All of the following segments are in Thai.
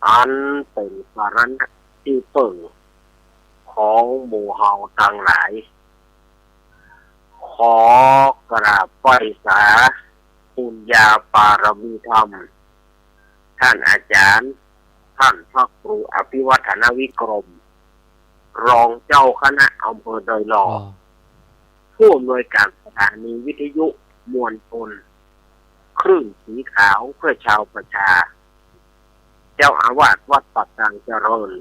อันเป็นสารณะที่เปิ่งของหมู่เฮาทั้งหลายขอกราบไหว้สาปุญญาปารมีธรรมท่านอาจารย์ท่านพระครูอภิวัฒนวิกรมรองเจ้าคณะอำเภอดอยหล่อผู้อำนวยการสถานีวิทยุมวลชนคลื่นสีขาวเพื่อชาวประชาเจ้าอาวาสวัดปักตังเจริญ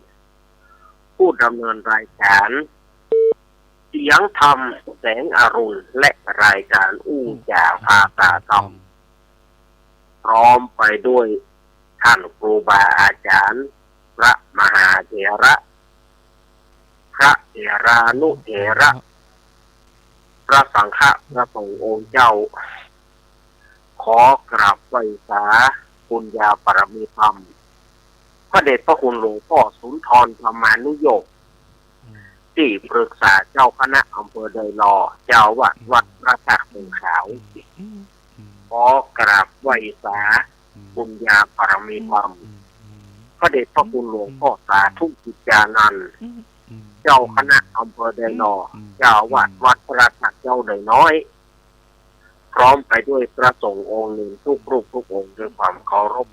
ผู้ดำเนินรายการเสียงธรรมแสงอรุณและรายการอู้จ่าภาษาธรรมพร้อมไปด้วยท่านครูบาอาจารย์พระมหาเถระพระเถรานุเถระพระสังฆพระสงฆ์องค์เจ้าขอกราบไหว้สาปุญญาปรมีธรรมพระเดชพระคุณหลวงพ่อสุนทรธรรมานุโยคที่ปรึกษาเจ้าคณะอำเภอดอยหล่อเจ้าวัดพระธาตุเมืองขาวขอกราบไหว้สาปุญญาปรมีธรรมพระเดชพระคุณหลวงพ่อสาธุกิจจานันท์เจ้าคณะอำเภอดอยหล่อเจ้าวัดพระธาตุเจ้าดอยน้อยพร้อมไปด้วยพระสงฆ์องค์หนึ่งทุกรูปทุกองค์ด้วยความเคารพ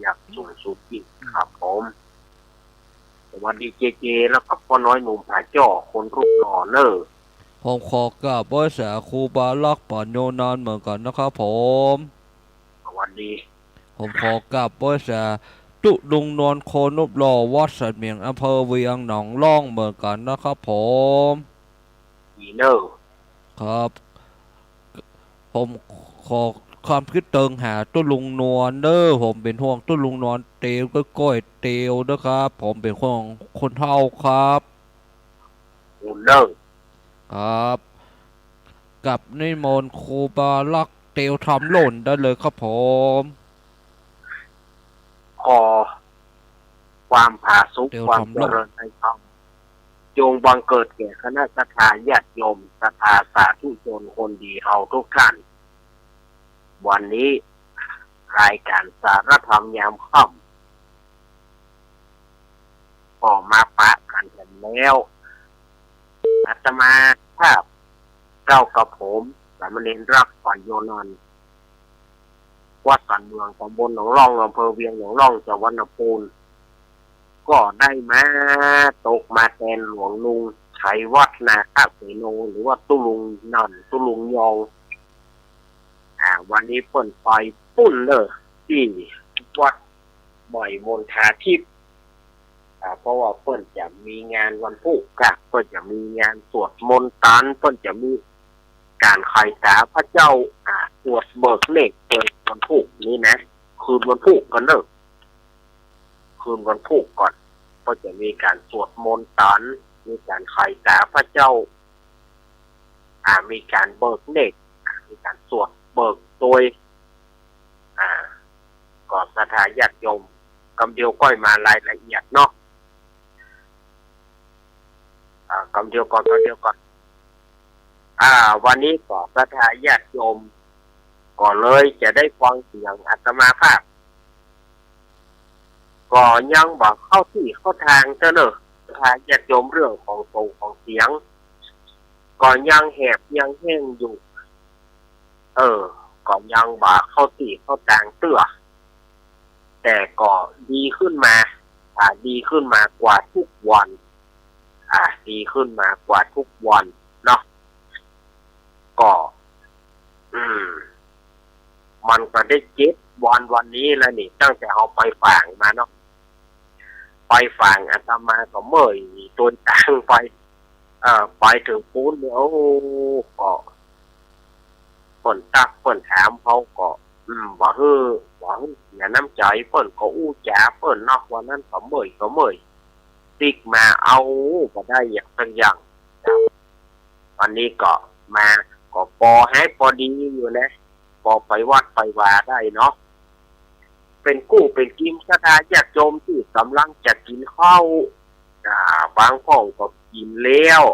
อย่างสูงสุดยิ่งครับผมสวัสดีเจเจแล้วก็พ่อน้อยหนุ่มผาจ่อคนรูปหล่อเนอผมขอกราบไหว้สาครูบาลักษ์ปัญโยนานเหมือนกันนะครับผมสวัสดีผมขอกราบไหว้สาตุลุงนวลโคนบหล่อวัดสัตว์เมียงอำเภอเวียงหนองล่องเหมือนกันนะครับผมดีเนอครับผมขอความคิดเติงหาตุลุงนวลเด้อผมเป็นห่วงตุลุงนวลเตียวก็ก้อยเตียวนะครับผมเป็นห่วงคนเฒ่าครับคุณเนอครับกับนิมนต์ครูบาลักษ์เตียวทำหล่นได้เลยครับผมขอความผาสุกความเจริญในธรรมจงบังเกิดแก่คณะสัตยาญาติโยมศรัทธาสาธุชนคนดีเฮาทุกท่านวันนี้รายการสารธรรมยามค่ำก็มาปะกันแล้วอาตมาภาพเก้ากับผมสามเณรรักปัญโยนันท์วัดสันเมืองตำบลหนองร่องอำเภอเวียงหนองร่องจังหวัดลำพูนก็ได้มาตกมาแทนหลวงลุงชัยวัฒนาคเสโนหรือว่าตุลุงนันตุลุงยองวันนี้เปิ่นไปปุ้นเลยที่วัดบ่อยมนทาทิพย์เพราะว่าเปิ่นจะมีงานวันพุธเปิ่นจะมีงานสวดมนต์ตันเปิ่นจะมีการไขตาพระเจ้าสวดเบิกเลขเปิดวันพุธนี้นะคืนวันพุธกันเนอะคืนวันพุธก่อนก็จะมีการสวดมนต์ตันมีการไขตาพระเจ้ามีการเบิกเลขมีการสวดเบิกโดยก่อนศรัทธาญาติโยมกำเดียวก้อยมารายละเอียดเนาะกำเดียวก่อนวันนี้ก่อนศรัทธาญาติโยมก็เลยจะได้ฟังเสียงอาตมาภาพก็ยังบอกเข้าที่เข้าทางเจ้าเนอะศรัทธาญาติโยมเรื่องของทรงของเสียงก็ยังแหบยังแห้งอยู่ก็ยังบาเข้าตีเข้าต่างเตื้อแต่ก็ดีขึ้นมาดีขึ้นมากว่าทุกวันดีขึ้นมากว่าทุกวันเนาะก็มันก็ได้7 วันนี้แล้วนี่ตั้งแต่เอาไปฝางมาเนาะไปฝางอาตมาก็เมื่อยตัวต่างไปถึงปูนแล้วก็เปิ่นตักเปิ่นถามเขาก็บ่ฮือเสียน้ำใจเปิ่นก็อู้จ๋าเปิ่นนอกวันนั้นก็เมื่อยติ๊กมาเอาก็ได้อย่างสักอย่างวันนี้ก็มาก็พอให้พอดีอยู่นะพอไปวัดไปวาได้เนาะเป็นเป็นกินศรัทธาญาติโยมที่กำลังจะกินข้าวบางห้องก็กินแล้ว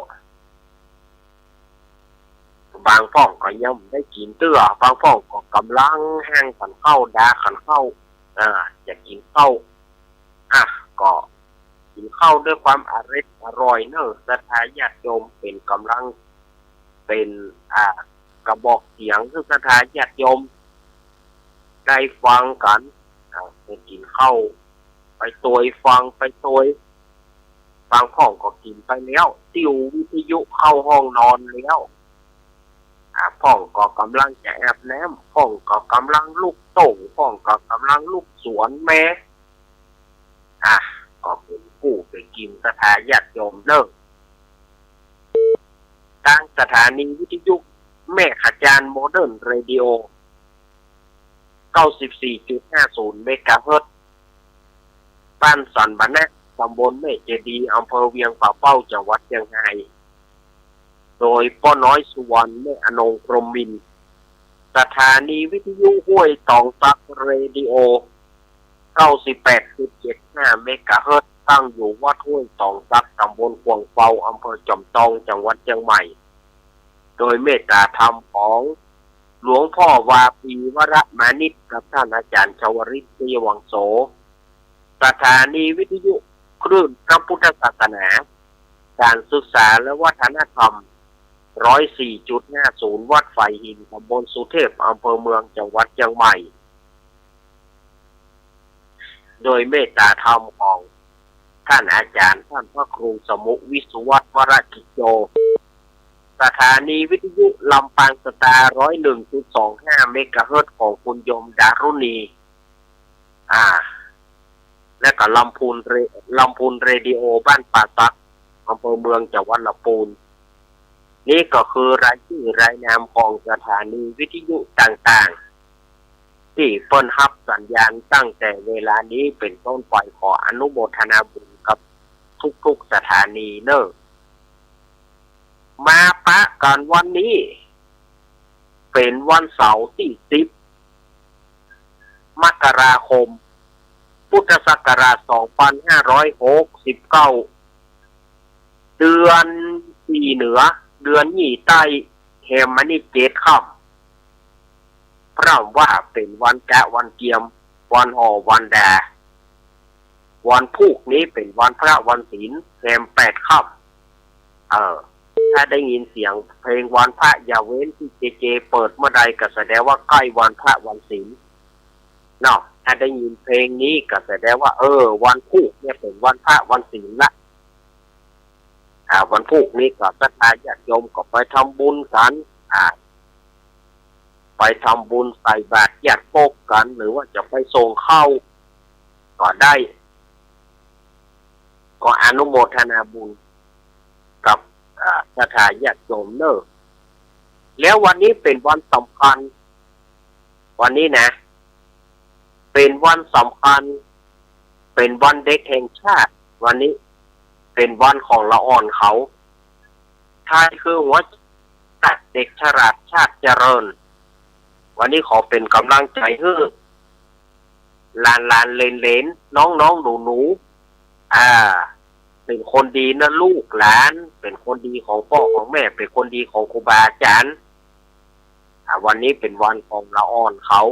บางฟ้องก็ยังได้กินเตื้อบางฟ้องก็กำลังแห้งขันเข้าดาขันเข้าจะกินเข้า ก็กินข้าวด้วยความอร่อยเนอะศรัทธาญาติโยมเป็นกำลังเป็นกระบอกเสียงซึ่งศรัทธาญาติโยมได้ฟังกันไปกินข้าวไปตัวฟังไปตัวบางห้องก็กินไปแล้วติววิทยุเข้าห้องนอนแล้วห้องก็กำลังจะแอบแนมห้องก็กำลังลูกโต่งห้องก็กำลังลูกสวนแม่ก็เป็นผู้ไปกินสถาญาติโยมเลิกทางสถานีวิทยุแม่ขจารโมเดิร์นเรดิโอ 94.50 เมกะเฮิรตซ์บ้านสันบะแนะตำบลแม่เจดีย์อำเภอเวียงป่าเป้าจังหวัดเชียงรายโดยป้อน้อยสุวรรณแม่อนงพรหมินทร์สถานีวิทยุห้วยตองซักเรดิโอ 98.75 เมกะเฮิรตซ์ตั้งอยู่วัดห้วยตองซักตำบลกวางเปาอำเภอจอมทองจังหวัดเชียงใหม่โดยเมตตาธรรมของหลวงพ่อวาปีวรมานิชกับท่านอาจารย์ชวริตศรีวังโสสถานีวิทยุคลื่นพระพุทธศาสนาการศึกษาและวัฒนธรรม 104.50 วัดไฟหินตำบลสุเทพอำเภอเมืองจังหวัดเชียงใหม่โดยเมตตาธรรมของท่านอาจารย์ท่านพระครูสมุวิสุวัฒน์วรกิจโยสถานีวิทยุลำปางสตาร์ 101.25 เมกะเฮิรตซ์ของคุณโยมดารุณีและก็ลำพูนเรดิโอบ้านป่าซักอำเภอเมืองจังหวัดลำพูนนี่ก็คือรายชื่อรายนามของสถานีวิทยุต่างๆที่เปิ้นรับสัญญาณตั้งแต่เวลานี้เป็นต้นไปขออนุโมทนาบุญกับทุกๆสถานีเนอะมาปะกันวันนี้เป็นวันเสาร์ที่10 มกราคมพุทธศักราช 2569 เดือนสี่เหนือเดือนยี่ใต้แฮมมันนี่7 ค่ำพระว่าเป็นวันแกะวันเกียมวันห่อวันแดวันพุกนี้เป็นวันพระวันศีลแฮม8 ค่ำถ้าได้ยินเสียงเพลงวันพระอย่าเว้นที่เจเปิดเมื่อใดก็แสดงว่าใกล้วันพระวันศีลเนาะถ้าได้ยินเพลงนี้ก็แสดงว่าวันพุกเนี่ยเป็นวันพระวันศีลละวันพุกนี้ก็ศรัทธาญาติโยมก็ไปทำบุญกันไปทำบุญใส่บาตรญาติโภคกันหรือว่าจะไปส่งข้าวก็ได้ก็อนุโมทนาบุญกับศรัทธาญาติโยมเนอะแล้ววันนี้เป็นวันสำคัญวันนี้นะเป็นวันสำคัญเป็นวันเด็กแห่งชาติวันนี้เป็นวันของละอ่อนเขาท้ายคือหัวเด็กฉลาดชาติเจริญวันนี้ขอเป็นกำลังใจให้หลานเลนน้องหนูเป็นคนดีนะลูกหลานเป็นคนดีของพ่อของแม่เป็นคนดีของครูบาอาจารย์วันนี้เป็นวันของละอ่อนเขา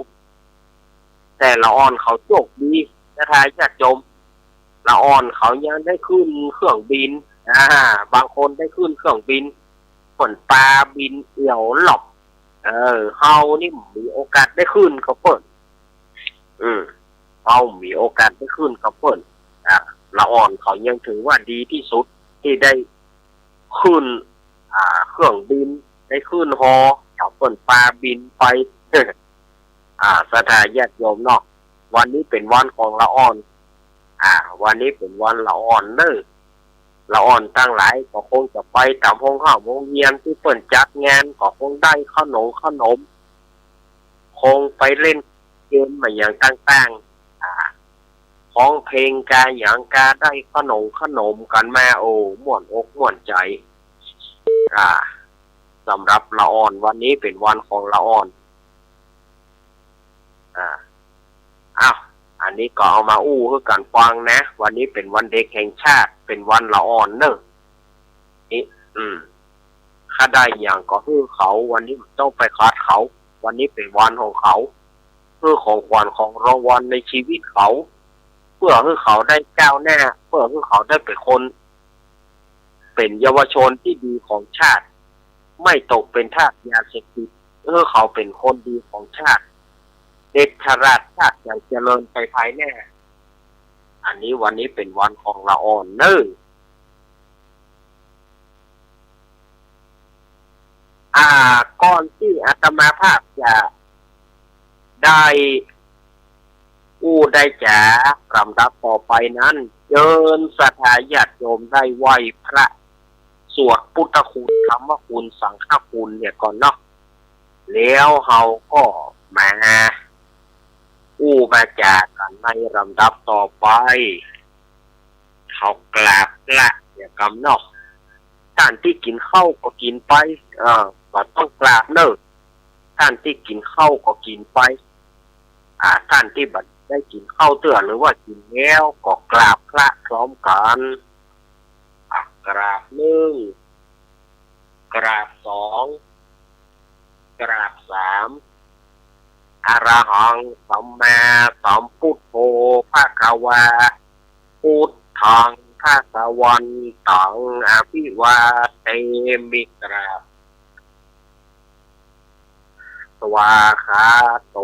แต่ละอ่อนเขาโชคดีนะทายญาติโยมละอ่อนเขายังได้ขึ้นเครื่องบินบางคนได้ขึ้นเครื่องบินฝนปลาบินเอี่ยวหลบเฮานี่มีโอกาสได้ขึ้นกับเพิ่นเฮามีโอกาสได้ขึ้นกับเพิ่นละอ่อนเขายังถือว่าดีที่สุดที่ได้ขึ้นเครื่องบินได้ขึ้นฮอเอาฝนปลาบินไปสถาญาติโยมเนาะวันนี้เป็นวันของละอ่อนวันนี้เป็นวันละอ่อนเนอะละอ่อนตั้งหลายก็คงจะไปตามห้องข้าวโรงเรียนที่เปิ่นจัดงานก็คงได้ขนมคงไปเล่นเกมมาอย่างต่างๆของเพลงกาอย่างกาได้ขนมกันมาม่วนอกม่วนใจสำหรับละอ่อนวันนี้เป็นวันของละอ่อนอันนี้ก็เอามาเพื่อการฟังนะวันนี้เป็นวันเด็กแห่งชาติเป็นวันละอ่อนเนอะนี่ถ้าได้อย่างก็คือเขาวันนี้ต้องไปคัดเขาวันนี้เป็นวันของเขาเพื่อของขวัญของรางวัลในชีวิตเขา เพื่อให้เขาได้ก้าวหน้าเพื่อให้เขาได้เป็นคนเป็นเยาวชนที่ดีของชาติไม่ตกเป็นทาสยาเสพติดเขาเป็นคนดีของชาติเด็กชราชชาติอย่างเจริญไปภายหน้าอันนี้วันนี้เป็นวันของละอ่อนเนอก่อนที่อาตมาภาพจะได้ได้จะลำดับต่อไปนั้นเชิญศรัทธาญาติโยมได้ไหว้พระสวดพุทธคุณธรรมคุณสังฆคุณเนี่ยก่อนเนาะแล้วเราก็มามาจากกันในลำดับต่อไปเขากราบละเนี่ยกำเนาะท่านที่กินข้าวก็กินไปก็ต้องกราบเนอะท่านที่กินข้าวก็กินไปท่านที่บัดได้กินข้าวเตือหรือว่ากินแล้วก็กราบพระพร้อมกันกราบหนึ่งกราบสองกราบสามอรหังสัมมาสัมพุทโธภควาพุทธังภควันตังอภิวาเทมิกราบสวาคาโต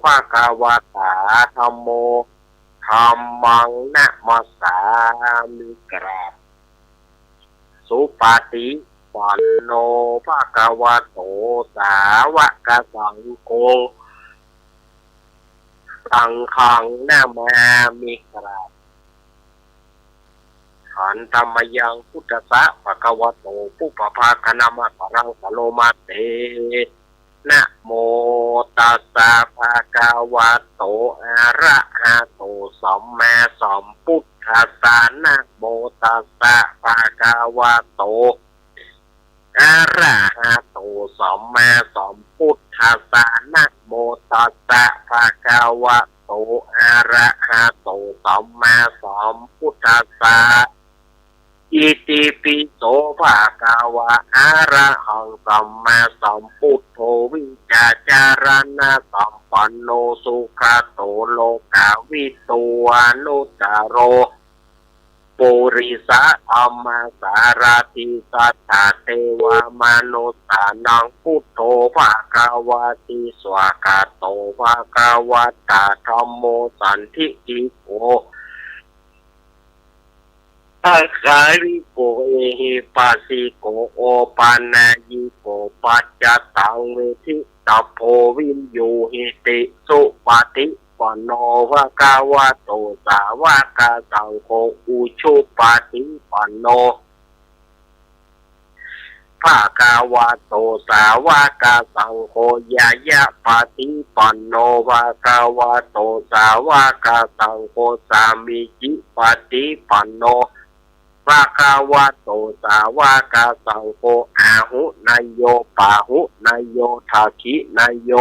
ภควตาธัมโมธัมมังนะมัสสามิกราบสุปฏิปันโนภควโตสาวกสังโฆสังฆังนามามิกราบขันธรรมยังพุทธะภควโตปุปภาคณามะปรังสโลมาเตนะโมตัสสะภะคะวะโตอะระหะโตสัมมาสัมพุทธัสสะนะโมตัสสะภะคะวะโตอะระหะโตสัมมาสัมพุทธัสสะนะโมตัสสะภะคะวะโตอะระหะโตสัมมาสัมพุทธัสสะอิติปิโสภะคะวะอะระหังสัมมาสัมพุทโธวิจจารณะสัมปันโนสุขโตโลกาวิตูอนุตตโรปุริสะธัมมาสารติสัทธาเทวมนุสสานังพุทโธภะคะวะติสวากาโตภะคะวะตาธัมโมสันทิติโกอาคาริโกเอหิปัสสิโกโอปานายิโกปัจจตังเวทิตาโพวินยูหิติสุปฏิปันโนภะคะวะโตสาวกสังโฆอุชุปฏิปันโนภะคะวะโตสาวกสังโฆยายะปฏิปันโนภะคะวะโตสาวกสังโฆสามิจิปฏิปันโนภะคะวะโตสาวกสังโฆอาหุนายโยปาหุนายโยทักขินายโย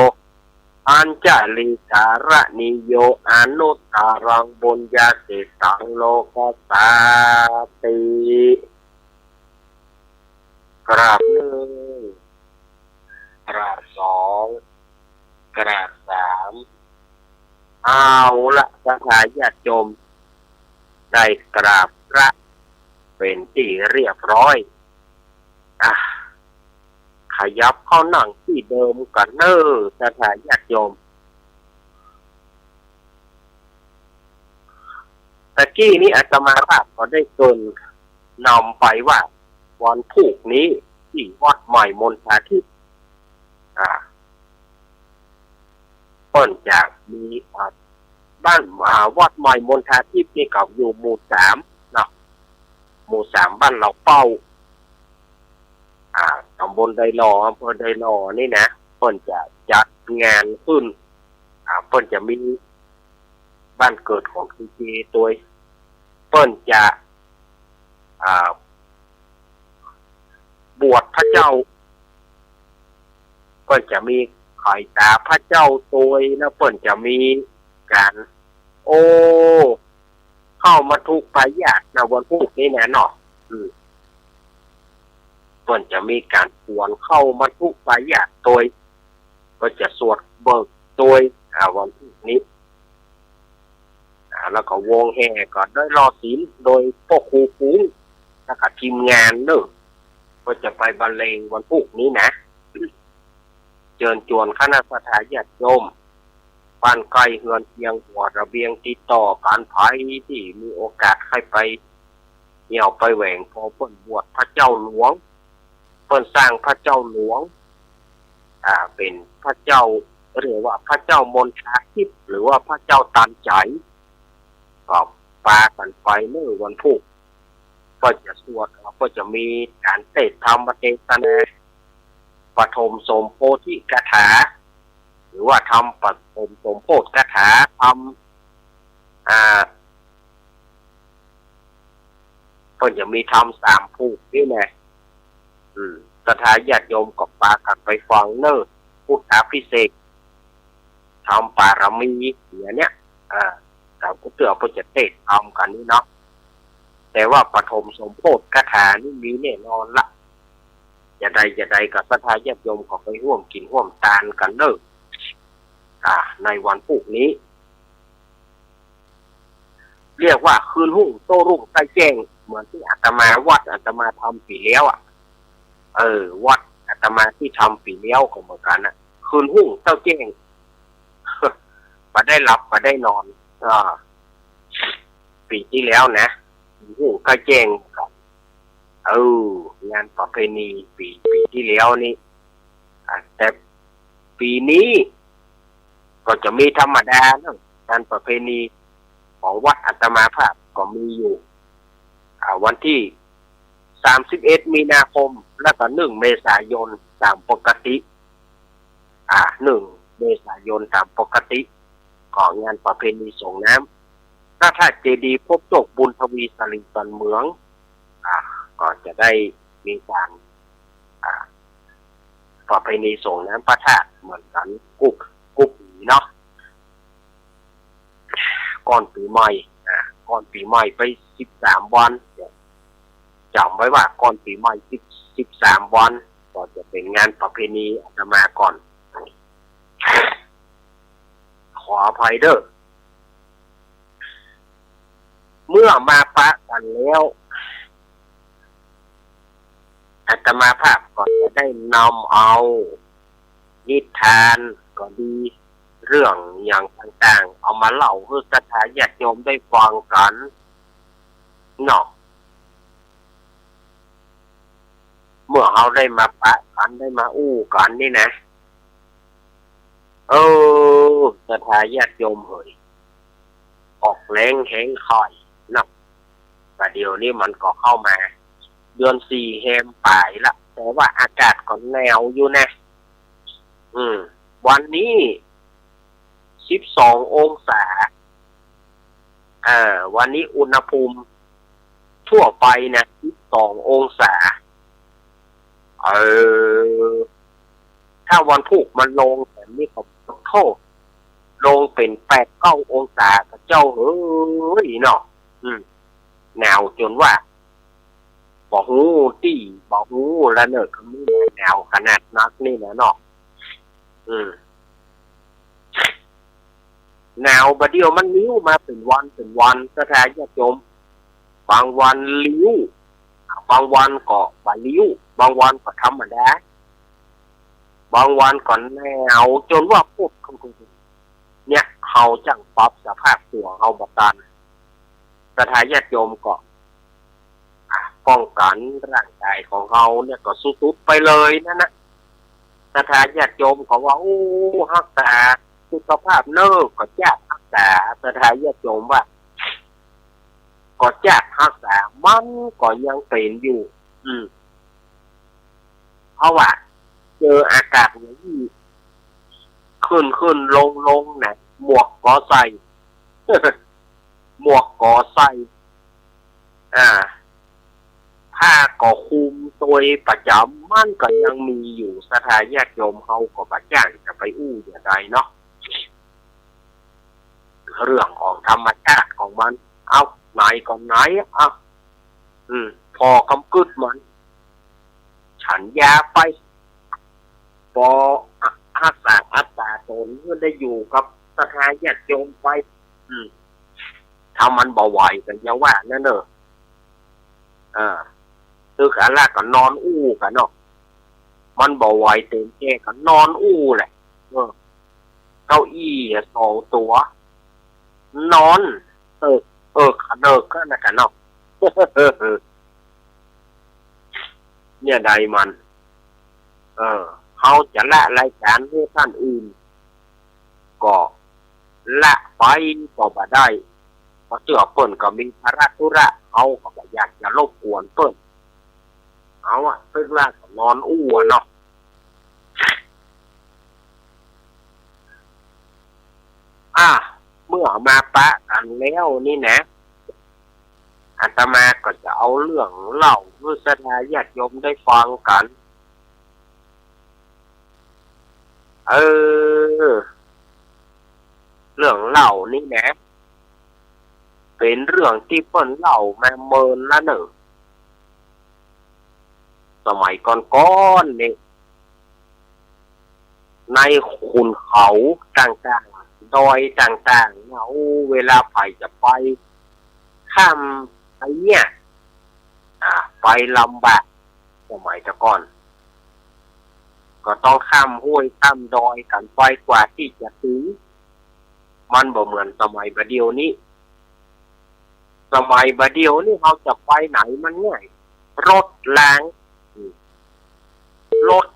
อัญจลิการะนิโยอนุตตรังบุญญาสิตังโลกัสสาติกราบหนึ่งกราบสองกราบสามเอาละศรัทธาญาติโยมได้กราบพระเป็นที่เรียบร้อยขยับเข้านั่งที่เดิมกันเนอศรัทธาญาติโยมตะกี้นี้อาตมาภาพก็ได้เกริ่นนำไปว่าวันพรุ่งนี้ที่วัดใหม่มณฑาทิพย์เพิ่นจะมีบ้านวัดใหม่มณฑาทิพย์นี่กับอยู่หมู่3เนาะหมู่3บ้านเราเป้าตำบลไดหล่ออำเภอไดหล่อนี่นะเพิ่นจะจัดงานขึ้นเพิ่นจะมีบ้านเกิดของทีเจตัวเพิ่นจะบวชพระเจ้าเพิ่นจะมีไข่ตาพระเจ้าตัวแล้วเพิ่นจะมีการเข้ามาทุกข์พยาธิในวันพรุ่งนี้แน่นอนเพิ่นจะมีการปวนเข้ามาทุกข์พยาธิตัวก็จะสวดเบิกตัววันพรุ่งนี้ แล้วก็วงแห่ก็ได้รอศิลป์โดยพวกครูฟุ้งแล้วก็ทีมงานเนอะก็จะไปบรรเลงวันพุธนี้นะเชิญชวนคณะสัตยาญาติโยมบ้านไกลเฮือนเพียงหัวระเบียงติดต่อการไผ่ที่มีโอกาสให้ไปเหี่ยวไปแหวงพอเปิ้นบวชพระเจ้าหลวงเปิ้นสร้างพระเจ้าหลวงเป็นพระเจ้าเรียกว่าพระเจ้ามนทาทิพย์หรือว่าพระเจ้าตันใจก็ปากันไปเมื่อวันพุธก็จะสวดก็จะมีการเทศธรรมเทศนาปฐมสมโพธิกถาหรือว่าทำปฐมสมโพธิกถาทำก็จะมีทำ3 ภูนี่แหละสถาญาติโยมกับปากันไปฟังเนอพุทธาภิเษกทำปารมีอย่างเนี้ยแต่ก็เตือนเพื่อจะเทศทำกันนี่เนาะแต่ว่าปฐมสมโพธิกถานี่มีแน่นอนละอย่าใดกับสถาญาติโยมก็ไปร่วมกินร่วมทานกันเนอในวันพุธนี้เรียกว่าคืนหุ่งโตรุ่งใต้แจ้งเหมือนที่อาตมาวัดอาตมาทำปีแล้ววัดอาตมาที่ทำปีแล้วก็เหมือนกันนะคืนหุ่งเต้าแจ้งมาได้หลับมาได้นอนปีที่แล้วนะหุ่งใต้แจ้งกับงานประเพณีปีที่แล้วนี่แต่ปีนี้ก็จะมีธรรมดาเนาะงานประเพณีของวัดอาตมาภาพก็มีอยู่วันที่31 มีนาคมและก็1 เมษายนตามปกติ1 เมษายนตามปกติของงานประเพณีส่งน้ำพระธาตุเจดีย์พบโชคบุญทวีสลิงตันเมืองก็จะได้มีการประเพณีส่งน้ำพระธาตุเหมือนกันกุ๊กเนาะก่อนปีใหม่ไป13 วันจำไว้ว่าก่อนปีใหม่13 วันก็จะเป็นงานประเพณีอาตมาก่อนขออภัยเด้อเมื่อมาปะกันแล้วอาตมาภาพก็จะได้นำเอานิทานก็ดีเรื่องอย่างต่างๆเอามาเล่าให้ศรัทธาญาติโยมได้ฟังกันเนาะเมื่อเราได้มาปะกันได้มาอู้กันนี่นะศรัทธาญาติโยมเฮ้ยออกแรงแข็งคอยเนาะแต่เดี๋ยวนี้มันก็เข้ามาเดือน4 แฮมปลายละแต่ว่าอากาศก็แนวอยู่นะวันนี้12 องศาวันนี้อุณหภูมิทั่วไปนะ12 องศาถ้าวันพุธมันลงแต่นี่ก็โทษลงเป็น8-9 องศากับเจ้าเฮ้ยเนาะหนาวจนว่าบอกหูแล้วเนอะก็ไม่หนาวขนาดนักนี่นะเนาะหนาวบะเดียวมันลิ้วมาเป็นวันสถานญาติโยมบางวันลิ้วบางวันก็บะลิ้วบางวันก็ธรรมดาบางวันก็หนาวจนว่าพวกเนี่ยเขาจังปรับสภาพตัวเขาบัตันสถานญาติโยมก็ป้องกันร่างกายของเขาเนี่ยก็สุดๆไปเลยนะสถานญาติโยมเขาว่ารักษาสุขภาพเนิ่ก็ยากรักษาสถานญาติโยมว่าก็ยากรักษามันก็ยังเป็นอยู่เพราะว่าเจออากาศอย่างนี้ขึ้นลงนะหมวกก็ใส่ หมวกก็ใส่ผ้าก็คุมตัวประจำมันก็ยังมีอยู่สถานญาติโยมเขาก็บัดย่างจะไปอู้อย่างไรเนาะเรื่องของธรรมชาติของมันเอาไหนก็ไหนพอกำกึดมันฉันยาไปพอรักษาอัตตาตนเพื่อได้อยู่กับสถานญาติโยมไป ถ้ามันบ่ไหวกันยังว่านั่นเนอะคือกันละก็นอนอู้กันเนาะมันบ่ไหวเต็มแก่ก็นอนอู้แหละเก้าอี้สองตัวนอนขะเดิกก็นะกันเนาะเนี่ยใดมันเขาจะละรายการให้ท่านอื่นก็ละไปก็บ่ได้เพราะเจ้าเปิ้นก็มีภาระธุระเขาก็บ่อยากจะรบกวนเปิ้นเอาเพิ่นละก็นอนอู้เนาะเมื่อมาปะกันแล้วนี่นะอาตมาก็จะเอาเรื่องเล่าเพื่อแสดงญาติโยมได้ฟังกันเรื่องเล่านี่นะเป็นเรื่องที่เพิ่นเล่ามาเมินละหนึ่งสมัยก่อนๆนี่ในขุนเขาต่างๆดอยต่างๆเอาเวลาไปจะไปข้ามไอ้เนี่ยไปลำบากสมัยก่อนก็ต้องข้ามห้วยข้ามดอยกันไปกว่าที่จะถึงมันบ่เหมือนสมัยบัดเดี๋ยวนี้สมัยบัดเดี๋ยวนี้เขาจะไปไหนมันง่ายรถแรงรถ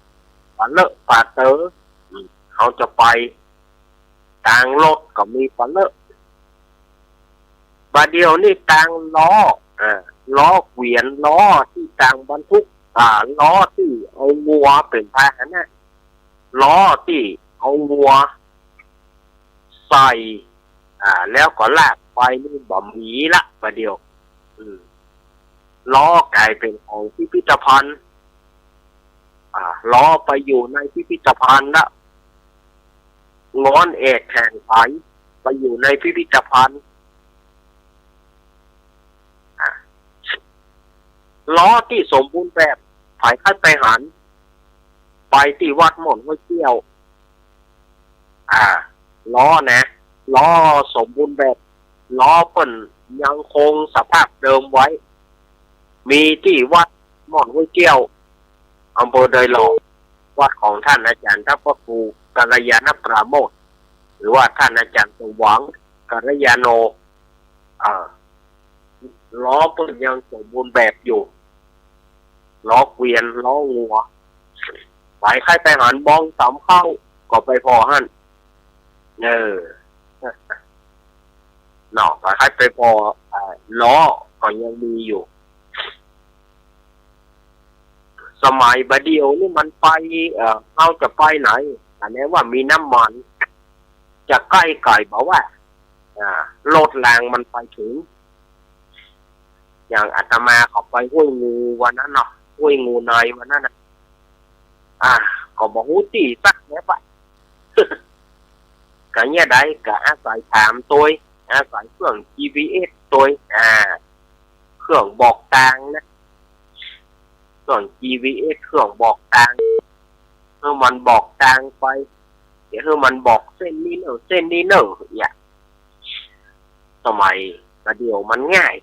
ปะเลอะปะเต๋อเขาจะไปทางรถก็มีปะเลอะบัดเดี๋ยวนี้ทางล้อเกวียนล้อที่ทางบรรทุกล้อที่เอาวัวเป็นพาหนะล้อที่เอาวัวใส่แล้วก็ลากไปนี่บ่มีละประเดี๋ยวล้อกลายเป็นของพิพิธภัณฑ์ล้อไปอยู่ในพิพิธภัณฑ์ละงอนเอกแข่งขันไปอยู่ในพิพิธภัณฑ์ล้อที่สมบูรณ์แบบฝ่ายคัดไปหันไปที่วัดหม่นห้วยเกี้ยวล้อนะล้อสมบูรณ์แบบล้อเปิ้นยังคงสภาพเดิมไว้มีที่วัดหม่นห้วยเกี้ยวอำเภอเดยหลอกวัดของท่านอาจารย์พระครูกัลยาณปราโมทย์หรือว่าท่านอาจารย์สมหวังกัลยาโนล้อเปิ้นยังสมบูรณ์แบบอยู่ล้อเกวียนล้องัวไปใครไปหันบ้องสามเข้าก็ไปพอหั่นเนาะไปใครไปพอล้อก็ยังมีอยู่สมัยบัดเดี๋ยวนี่มันไปเอาจะไปไหนอันนี้ว่ามีน้ำมันจะใกล้ไก่บอกว่ารถแรงมันไปถึงอย่างอาตมาเขาไปห้วยงูวันนั้นเนาะห้วยงูในวันนั้นก็บอกหูตีสักแค่ปะก็เนี่ยได้ก็อาศัยถามตัวอาศัยเครื่อง GPS ตัวเครื่องบอกทางนะเครื่อง GPS เครื่องบอกทางเมื่อมันบอกทางไปเดี๋ยวมันบอกเส้นนี้เนอะเนี่ยสมัยประเดี๋ยวมันง่าย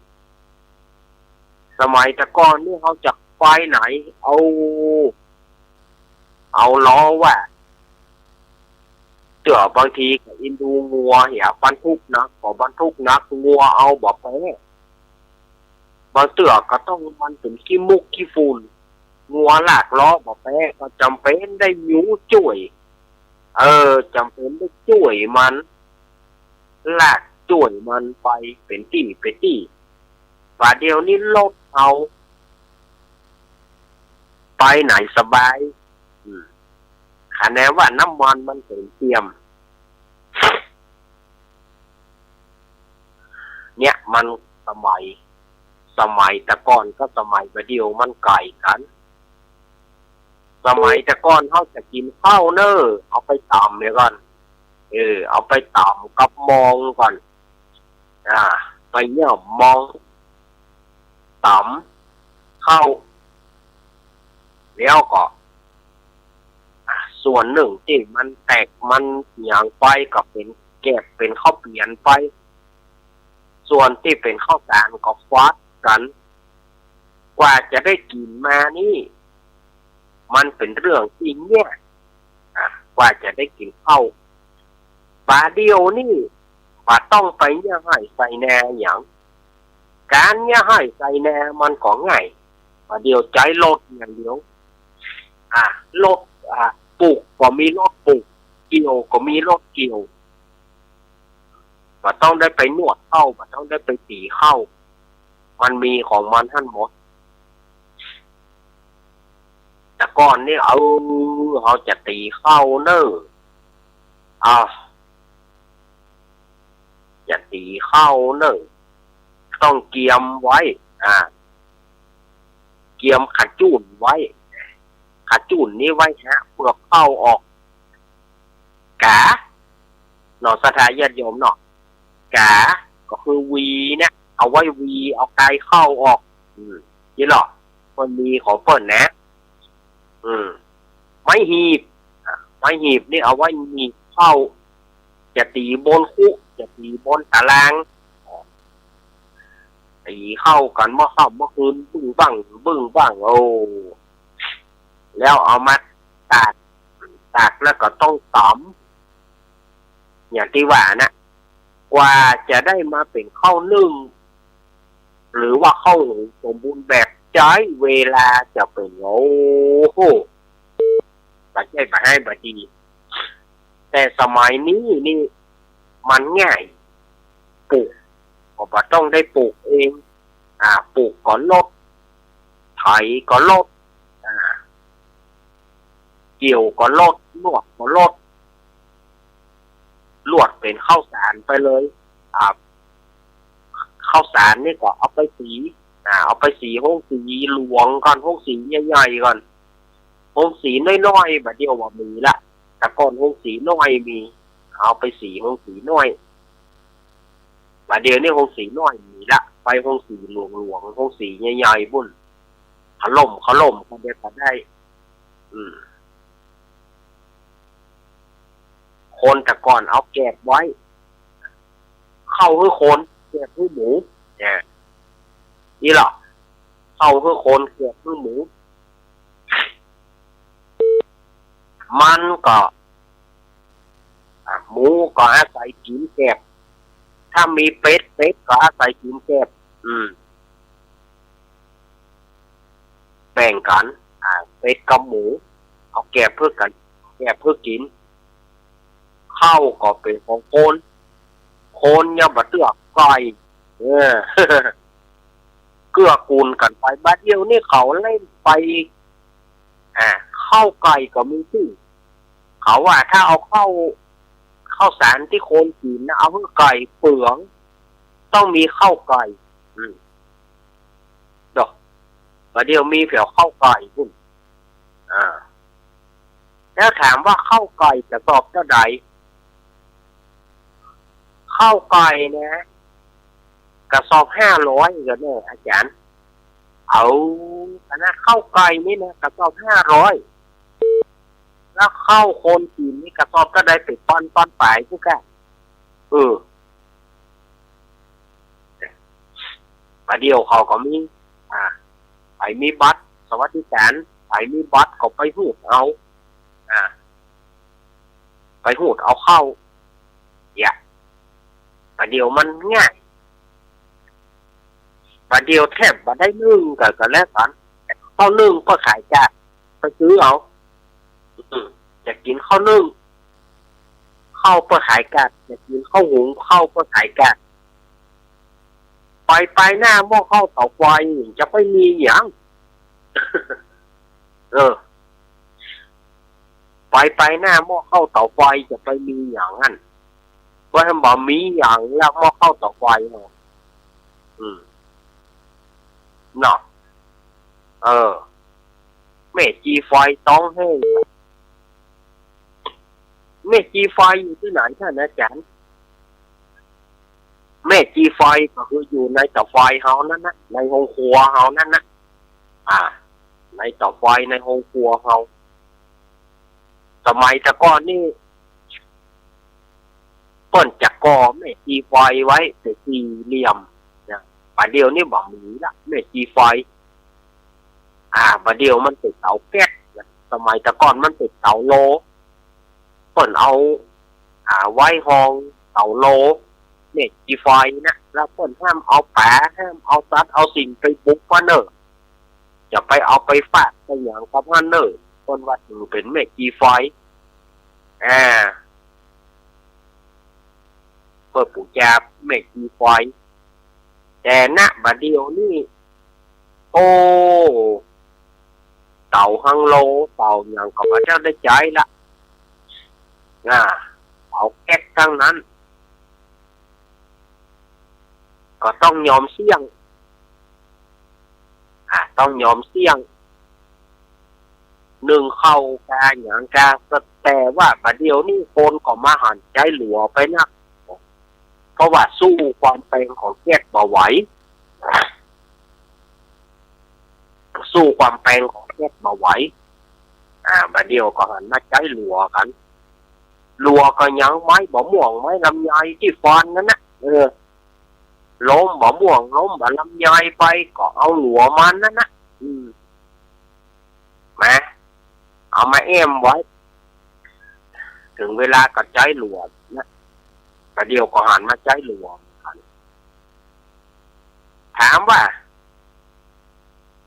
สมัยแต่ก่อนนี่เขาจะไปไหนเอาล้อว่าเจอบางทีกับอินดูงัวเหี่ยบรรทุกนะขอบรรทุกนักงัวเอาบอกไปบางเตือก็ต้องมันถึงขี้มุกขี้ฝุ่นงัวลากล้อบอกไปก็จำเป็นได้ยูจ่วยจำเป็นได้จ่วยมันลากจ่วยมันไปเป็นที่ป่าเดียวนี้รถเอาไปไหนสบายคะแนนว่าน้ำมันมันเป็นเทียมเนี่ยมันสมัยแต่ก่อนก็สมัยประเดี๋ยวมันไก่กันสมัยแต่ก่อนเขาจะกินข้าวเนอเอาไปตำเนี่ยก่อนเอาไปตำกับมองก่อนไปเนี่ยมองตำเข้าแล้วก็ส่วนหนึ่งที่มันแตกมันอย่างไปกับเป็นแกบเป็นข้าวเปลี่ยนไป ส่วนที่เป็นข้าวสารก็ฟาดกัน กว่าจะได้กินมานี่มันเป็นเรื่องจริงเนี่ยกว่าจะได้กินข้าวบาเดียวนี่ว่าต้องไปเนี่ยให้ใส่แน่อย่างการเนี่ยให้ใส่แน่มันก็ง่ายบาเดียวใจลดอย่างเดียวลดปลูกก็มีรถปลูกเกี่ยวก็มีรถเกี่ยวว่าต้องได้ไปนวดเข้าว่าต้องได้ไปตีเข้ามันมีของมันท่านหมดแต่ก่อนนี่เขาจะตีเข้าเนอะจะตีเข้าเนอะต้องเกียมไว้เกียมขัดจุ่นไว้ขัดจุ่นนี่ไว้ฮะเปลือกเข้าออกกาหนอสถาญาติโยมเนาะกาก็คือวีเนี่ยเอาไว้วีเอาไกเข้าออกนี่หรอมันมีของเปิดนะไม้หีบนี่เอาไว้มีเข้าจะตีบนคุจะตีบนตารางตีเข้ากันเมื่อค่ำเมื่อคืนบึ้งบ้างโอ้แล้วเอามาตากแล้วก็ต้องตำอย่างที่ว่านะกว่าจะได้มาเป็นข้าวนึ่งหรือว่าข้าวหนูสมบูรณ์แบบใช้เวลาจะเป็นโอ้โหบัดใช่บัดให้บัดดีแต่สมัยนี้นี่มันง่ายปลูกก็บ่ต้องได้ปลูกเองปลูกก็ลดไถก็ลดเกี่ยวก็ลดลวกก็ลดลวดเป็นข้าวสารไปเลยข้าวสารนี่ก็เอาไปสีเอาไปสีห้องสีหลวงก่อนห้องสีใหญ่ๆก่อนห้องสีน้อยๆแบบเดียวว่ามีละแต่ก่อนห้องสีน้อยมีเอาไปสีห้องสีน้อยแบบเดียวนี่ห้องสีน้อยมีละไปห้องสีหลวงห้องสีใหญ่ๆบุ่นขล่มกันได้คนแต่ก่อนเอาแกบไว้เข้าคือคนแกบคือหมูเนี่ยนี่หรอเข้าคือคนแกบคือหมูมันก็หมูก็อาศัยกินแกบถ้ามีเป็ดก็อาศัยกินแกบแบ่งกันเป็ดกับหมูเอาแกบเพื่อกันแกบเพื่อกินเข้าก็เป็นของคนยังบะเตือกไก่เกื้อกูลกันไปบัดเดียวนี่เขาเล่นไปเข้าไก่ก็มีชื่อเขาว่าถ้าเอาเข้าสารที่โคนกินนะเอาเพื่อไก่เปลืองต้องมีข้าวไก่ดอกบัดเดียวมีเผียวข้าวไก่พุ่นแล้วถามว่าข้าวไก่จะตอบเท่าใดข้าวไก่นะกระสอบ500กันเนี่ยอาจารย์เอาคณะข้าวไก่นี่นะกระสอบ500แล้วข้าวโคนกินนี่กระสอบก็ได้ไปตอนปลายทุกแก่มาเดียวเขาก็มีไปมีบัตรสวัสดิการไปมีบัตรก็ไปหูดเอาไปหูดเอาเข้าประเดี๋ยวมันง่ายประเดี๋ยวแทบมาได้นึ่งกันแล้วกันข้าวนึ่งก็ขายจากไปซื้อเอาจะกินข้าวนึ่งข้าวก็ขายกัดจะกินข้าวหุงข้าวก็ขายกัดไปหน้าหม้อข้าวเตาไฟจะไม่มีอย่างไปหน้าหม้อข้าวเตาไฟจะไปมีอย่างนั้นว่าทำบ่มีอย่างแล้วหม้อข้าวเตาไฟเนาะเนาะแม่จีไฟต้องให้แม่จีไฟอยู่ที่ไหนท่านอาจารย์แม่จีไฟก็คืออยู่ในเตาไฟเฮานั่นนะในห้องครัวเฮานั่นนะในเตาไฟในห้องครัวเฮาสมัยแต่ก่อนนี่เปิ้นจักก ก่อแม่จีไฟไว้แต่สี่เหลี่ยมนะบัดเดียวนี่บ่มีละแม่จีไฟบัดเดียวมันเป็นเสาแก๊สสมัยแต่ก่อนมันเป็นเสาโลเปิ่นเอาไว้ห้องเสาโลเนี่ยจีไฟนะแล้วเปิ่นห้ามเอาแปะห้ามเอาซัดเอาสิ่งไปบุกว่าเนอจะไปเอาไปฟาดไปอย่างกับนั่นเนอเปิ่นว่าถือเป็นแม่จีไฟเปิดปู่จาแม่จีไฟแต่ณบัดเดียวนี่โอ้เต่าฮังโลเต่าอย่างก็พระเจ้าได้ใจละเอาแก๊สทั้งนั้นก็ต้องยอมเสี่ยงต้องยอมเสี่ยงหนึ่งเข้ากาอย่างกาแต่ว่าบัดเดียวนี่คนก็มาหันใจหลัวไปนักเพราะว่าสู้ความเป็นของแก๊สบ่ไหวสู้ความเป็นของแก๊สบ่ไหวบัดเดียวก็หันมาใจหลัวกันหลัวก็ยังไม้บ่ม่วงไม้ลำไยที่ฟันนั่นนะล้มบ่ม่วงล้มบ่ลำไยไปก็เอาหลัวมันนั่นนะมาเอามาเอ็มไว้ถึงเวลาก็ใจหลัวนะบัดเดียวก็หันมาใจหลัวถามว่า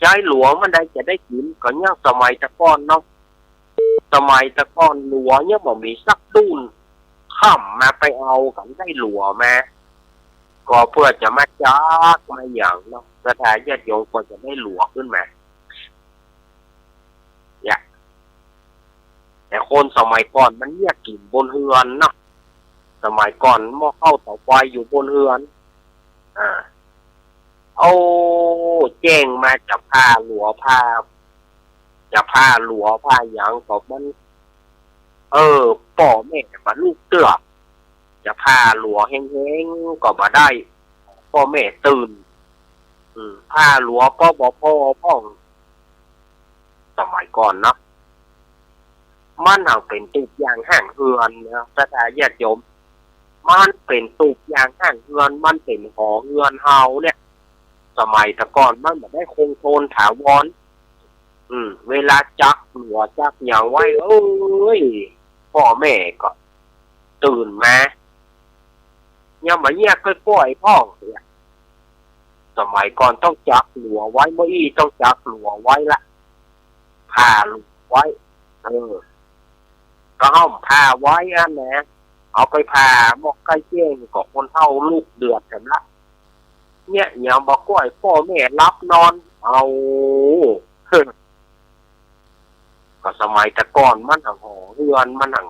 ใจหลวงมันได้จะได้กินก็ยังสมัยตะก้อนเนาะสมัยตะก้อนหลัวเนี่ยบ่มีสักตูนข้ามมาไปเอากันได้หลัวมาก็เพื่อจะมาจักมาอย่างเนาะสถานญาติโยมก็จะได้หลัวขึ้นมาเนี่ยแต่คนสมัยก่อนมันเนี่ยกินบนเฮือนเนาะสมัยก่อนหม้อข้าวเตาไฟอยู่บนเฮือนแจ้งมาจะผ้าหลัวผ้าอย่างก็มันป่อแม่มาลูกเตือกจะผ้าหลัวแห้งๆก็มาได้พ่อแม่ตื่นผ้าหลัวก็บ่พอพ่องสมัยก่อนเนาะมันเอาเป็นตุกอย่างห่างเฮือนนะสถานญาติโยมมันเป็นตุกอย่างห่างเฮือนมันเป็นหอเฮือนเฮาเนี่ยสมัยแต่ก่อนมันแบบได้คงทนถาวรเวลาจักหัวจักอย่างไว้พ่อแม่ก็ตื่นมายังมาแยกก้อยพ่อเนี่ยสมัยก่อนต้องจักหัวไว้ไม่ต้องจักหัวไว้ละผ่าลูกไว้ก็ห้องผ่าไว้นะเอาไปผ่าหมอกไก่เจ้งกับคนเท่าลูกเดือดกันละเนี่ยอย่าบอกว่าพ่อแม่รับนอนเอาก็สมัยแต่ก่อนมันหังหอเรือนมันหัง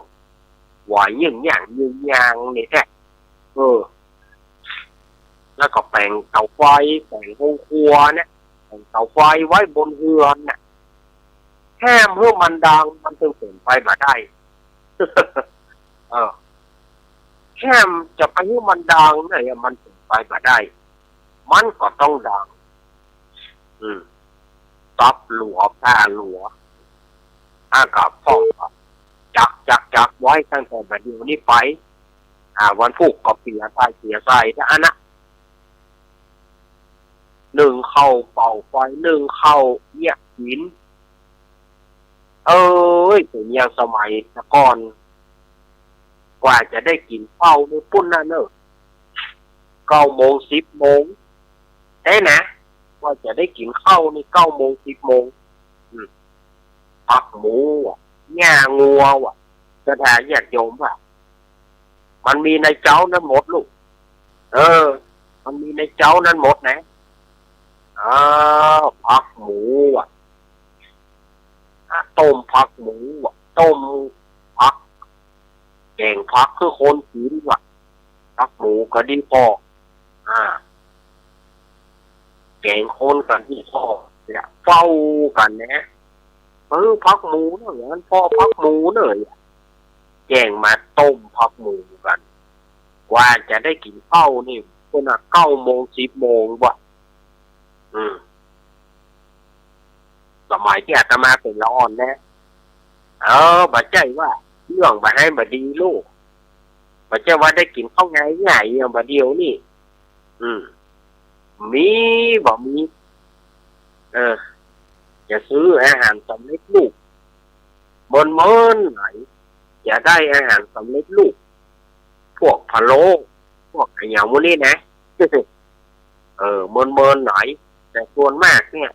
ไหวยิ่งอย่างนี่แท้แล้วก็แปลงเตาไฟแปลงห้องครัวเนี่ยแปลงเตาไฟไว้บนเรือนเนี่ยแค่เพื่อมันดังมันถึงเปลี่ยนไฟมาได้แค่จะไปให้มันดังเนี่ยมันเปลี่ยนไฟมาได้มันก็ต้องดังตับหลัวผ้าหลัวกับพ่องจักไว้ตั้งแต่แบบนี้ไปวันพุกก็เสียใจถ้าอันนะหนึ่งเข้าเป่าไฟหนึ่งเข้าเยี่ยหินเป็นอย่างสมัยตะก่อนกว่าจะได้กินเป้าในปุ้นนั่น9 โมง 10 โมงนะว่าจะได้กินข้าวนี่9 โมง 10 โมงผักหมูหญ้างัวสถานญาติโยมมันมีในเจ้านั้นหมดลูกมันมีในเจ้านั้นหมดนะผักหมูต้มผักหมูต้มผักแกงผักคือคนกินผักหมูก็ดีพอแกงคนกันที่พ่อเนี่ยเฝ้ากันนะพักหมูเนี่ยงั้นพ่อพักหมูเลยแกงมาต้มพักหมูกันกว่าจะได้กินข้าวนี่เป็น9 โมง 10 โมงสมัยที่อาตมาเป็นละอ่อนนะบัดใจว่าเรื่องมาให้มาดีลูก ไม่ใช่ว่าได้กินข้าวง่ายๆอย่างเดียวนี่มีบ่มีจะซื้ออาหารสำเร็จรูปบนเมินไหนจะได้อาหารสำเร็จรูปพวกพะโล้พวกอะไรอย่างนี้นะเมินไหนแต่ส่วนมากเนี่ย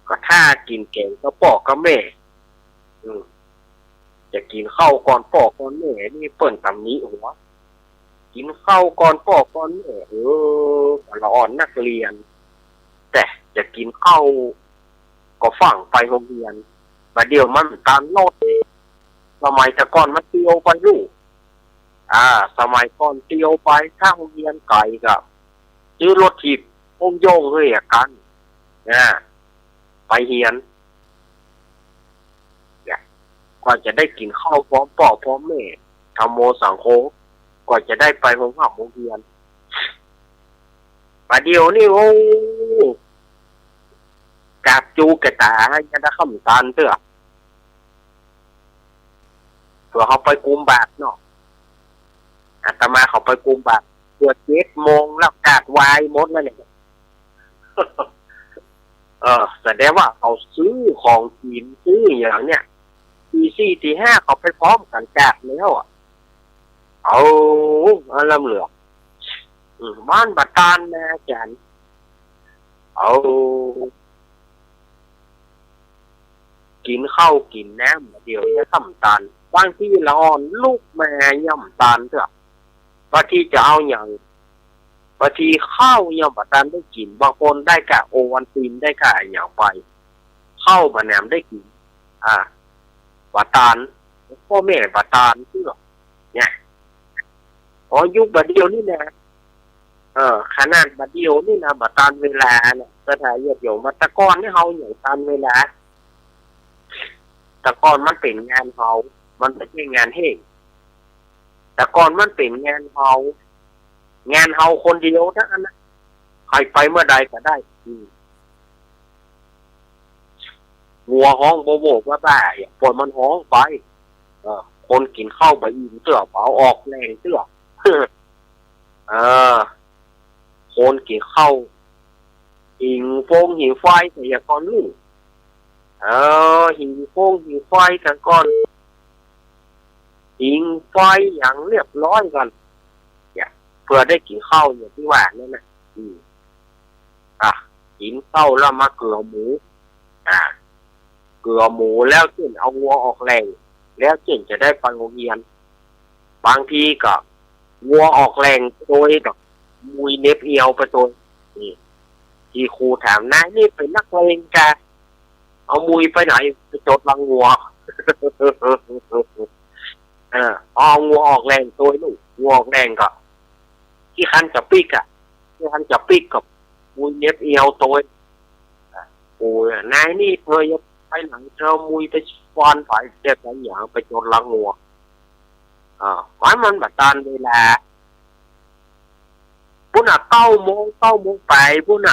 ก็ถ้ากินแกงก็พ่อก็แม่จะกินข้าวก่อนพ่อก่อนแม่นี่เปิ้นตำนี้หัวกินข้าวก่อนพ่อก่อนแม่ละอ่อนนักเรียนแต่จะกินข้าวก็ฝั่งไปโรงเรียนมาเดี๋ยวมันตามโน้ตสมัยแต่ก่อนมันเที่ยวไปลูกสมัยก่อนเที่ยวไปข้างโรงเรียนไกลกับซื้อรถถีบองโยงเฮ้ยกันไปเรียนก่อนจะได้กินข้าวพร้อมพ่อพร้อมแม่ทำโมสังโฆก่อนจะได้ไปโรงเรียนมาเดี๋ยวนี่โอ้กาบจูกระตาจะได้ข้ามตานเถอะเผื่อเขาไปกุมบาทเนาะอาตมาเขาไปกุมบาทเกือบ7 โมงแล้วกาดวายหมดแล้วเนี่ยแสดงว่าเขาซื้อของกินซื้ออย่างเนี้ยตี4ตี5เขาไปพร้อมกันกาดแล้วลำเหลือบ้านบัดตานนะจันกินข้าวกินน้ำเดี๋ยวจะทำตาลบางที่ละอ่อนลูกแม่ย่ำตาลเถอะบางที่จะเอาอย่างบางทีข้าวย่ำบัดตาลได้กินบางคนได้กะโอวันตินได้กะอย่างไปข้าวบะแหนมได้กินบัดตาลพ่อแม่บัดตาลเถอะเนี่ยยุคบัดเดียวนี่นะขนาดบัดเดียวนี่นะบัดตาลเวลาเนี่ยก็ถ่ายเยอะๆมาตะก้อนนี่เขาอย่างตาลเวลาแต่ก่อนมันเป็นงานเขามันไม่ใช่งานเฮงแต่ก่อนมันเป็นงานเขาคนเดียวทั้งนั้นใครไปเมื่อใดก็ได้งัวห้องโบกว่าบ้าปล่อยมันห้องไปคนกินข้าวไปอิ่มเตื้อเปล่าออกแรงเตื้อคนกินข้าวหิงโฟงหิงไฟแต่อย่าก่อนลูกหิงโฟงหิงไฟกันก่อนหิงไฟอย่างเรียบร้อยกันเพื่อได้กินข้าวอย่างที่ว่านั่นนะกินข้าวแล้วมาเกลือหมูเกลือหมูแล้วเจนเอาวัวออกแรงแล้วเจนจะได้ไปโรงเรียนบางทีก็วัวออกแรงโดยแบบมุยเน็บเอียวไปตัวที่ครูถามนายนี่เป็นนักเลงจ้ะเอามุยไปไหนไปจดรังวัวเอางัวออกแรงตัวลูกงัวออกแรงก็ที่คันจะปิกกับมุยเน็บเอียวตัวโอ้ยนายนี่เธอจะไปไหนเธอมุยไปฟอนฝ่ายเด็กอะไรอย่างไปจดรังงัวหมายมันแบบตอนเวลาปุ่น9 โมงไปปุ่น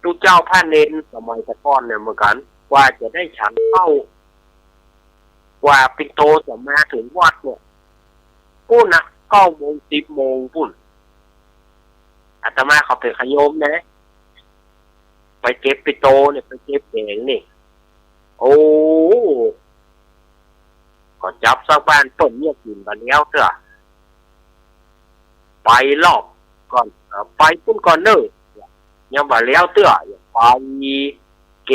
ลูกเจ้าพระเนนสมัยแต่ก่อนเนี่ยเหมือนกันกว่าจะได้ฉันเข้ากว่าปิโตจะมาถึงวัดเนี่ยปุ่น9 โมง10 โมงปุ่นอาตมาเขาเป็นขยมนะไปเก็บปิโตเนี่ยไปเก็บเองนี่โอ้ก็จับสักบ้านต้นเนี่ยกินกันแล้วเถอะไปรอบก่อนไปปุ่นก่อนเนอะยังบ่แล้วเตื้อไปเ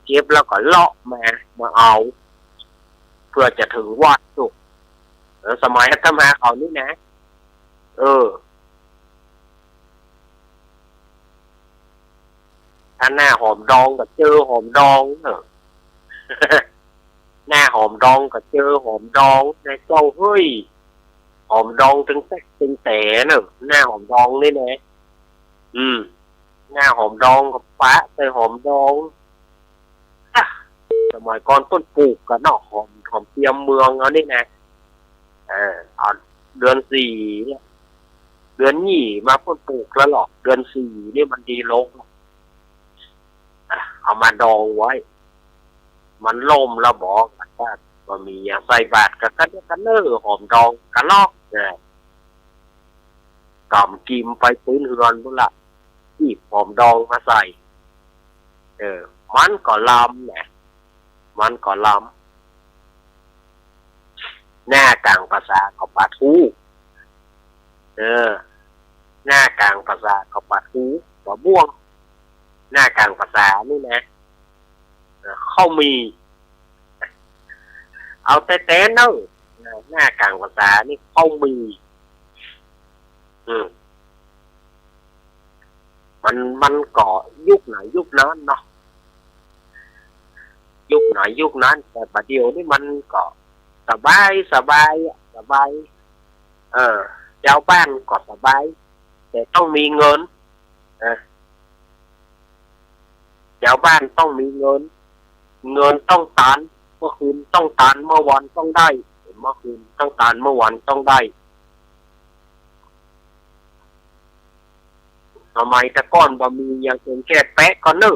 ก็บแล้วก็เลาะมาเอาเพื่อจะถึงวัดสุกสมัยอาตมาเขานี่นะถ้าหน้าหอมดองก็เจอหอมดองหน้าหอมดองก็เจอหอมดองในเจ้าเฮ้ยหอมดองถึงแตกถึงแต่เนอะหน้าหอมดองนี่นะหน้าหอมดองกับฟ้าใส่หอมดองสมัยก่อนต้นปลูกกันเนาะหอมเทียมเมืองเอานี่นะเดือน4เนี่ยเดือน2มาต้นปลูกแล้วหรอกเดือน4นี่มันดีลงเอามาดองไว้มันล่มแล้วบอกว่า ก็มีอย่างใส่บาตรกันเนอร์หอมดองกะลอกเนี่ยกำกิมไปปืนเฮือนพุ่นละที่หอมดองมาใส่มันก็ลำเนี่ยมันก็ลำหน้ากลางภาษาเขาปาทูหน้ากลางภาษาเขาปาทูก็ม่วงหน้ากลางภาษานี่นะเขามีเอาแต่เนาะหน้ากลางภาษานี่เขามีมันก็ยุคไหนยุคนั้นเนาะยุคไหนยุคนั้นแต่ประเดี๋ยวนี่มันก็สบายเจ้าบ้านก็สบายแต่ต้องมีเงินเจ้าบ้านต้องมีเงินต้องตันเมื่อคืนต้องตันเมื่อวันต้องได้เมื่อคืนต้องตันเมื่อวันต้องได้ทำไมแต่ก้อนบะมีอย่างเช่นแค่แปะก็เนิ่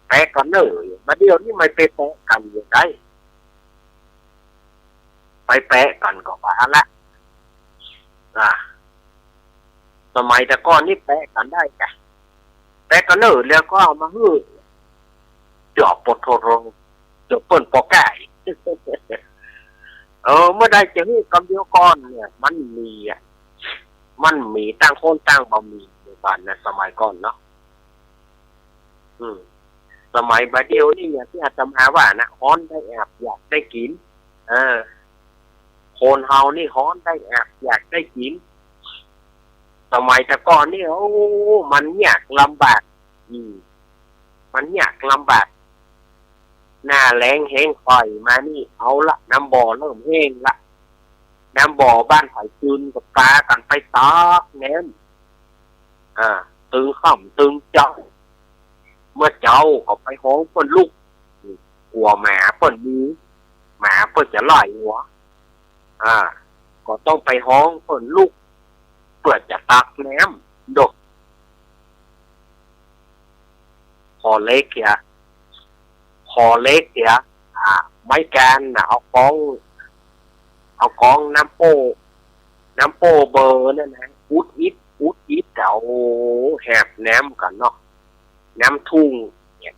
แปะก็เนิ่มาเดียวนี่ไม่ไปแปะกันอย่างไรไปแปะกันก็ว่าละสมัยแต่ก้อนนี่แปะกันได้แกแปะก็เนิ่แล้วก็เอามาฮื้อจอบปดโทรจบเปิ่นปอไก่เมื่อใดจะฮื้อกำเดียวก้อนเนี่ยมันมีตั้งโคนตั้งบะหมี่ในบ้านนะสมัยก่อนเนาะสมัยบาเดียวนี่อย่างที่อาตมาว่านะฮ้อนได้แอบอยากได้กินคนเฮานี่ฮ้อนได้แอบอยากได้กินสมัยแต่ก่อนนี่มันยากลำบากมันยากลำบากหน้าแรงแห้งไฟมานี่เอาละน้ำบ่อเริ่มแห้งละน้ำบ่อบ้านไผ่จืนกับปลากันไปตากแนมตึงข่ำตึงเจ้าเมื่อเจ้าเขาไปห้องเปิ้นลูกกลัวหมาเปิ้นมีหมาเปิ้นจะไล่หัวก็ต้องไปห้องเปิ้นลูกเปิดจะตักแนมดกคอเล็กเสียไม่แกนนะเอากองน้ำโป้เบอร์นั่นนะอุดอิดเก่าแหบแหนมกันเนาะน้ำทุ่งเนี่ย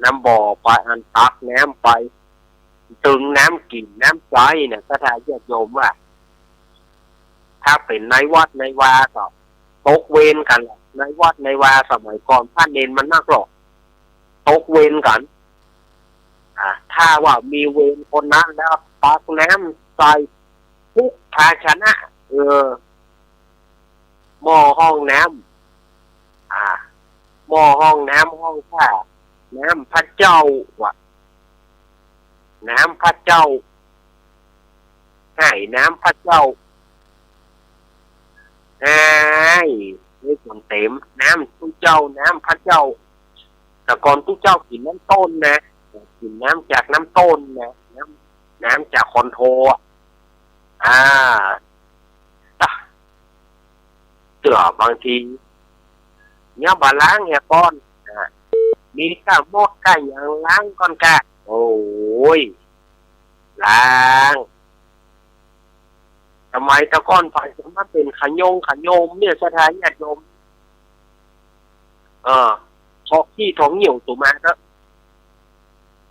น้ำบ่อไปอันตักแหนมไปตึงน้ำกินน้ำใจเนี่ยก็ทายญาติโยมว่าถ้าเป็นในวัดในวาก็ตกเวรกันในวัดในวาสมัยก่อนท่านเน้นมันนักหรอกตกเวรกันถ้าว่ามีเวรคนนั้นแล้วตักน้ำใส่ทุกภาชนะหม้อห้องน้ำหม้อห้องน้ำห้องผ้าน้ำพระเจ้าว่ะน้ำพระเจ้าให้น้ำพระเจ้านี่ส่วนเต็มน้ำทุกเจ้าน้ำพระเจ้าแต่ก่อนทุกเจ้ากินน้ำต้นนะกินน้ำจากน้ำต้นนะน้ำจากคอนโทรเสือบางทีเนี่ยบาล้างเนี่ยก้อนมีก้ามดก้าอย่างล้างก้อนกะโอ้ยล้างทำไมตะก้อนไฟมันเป็นขยมเนี่ยสถานญาติโยมทอกขี้ทองเหนียวตัวมาแล้ว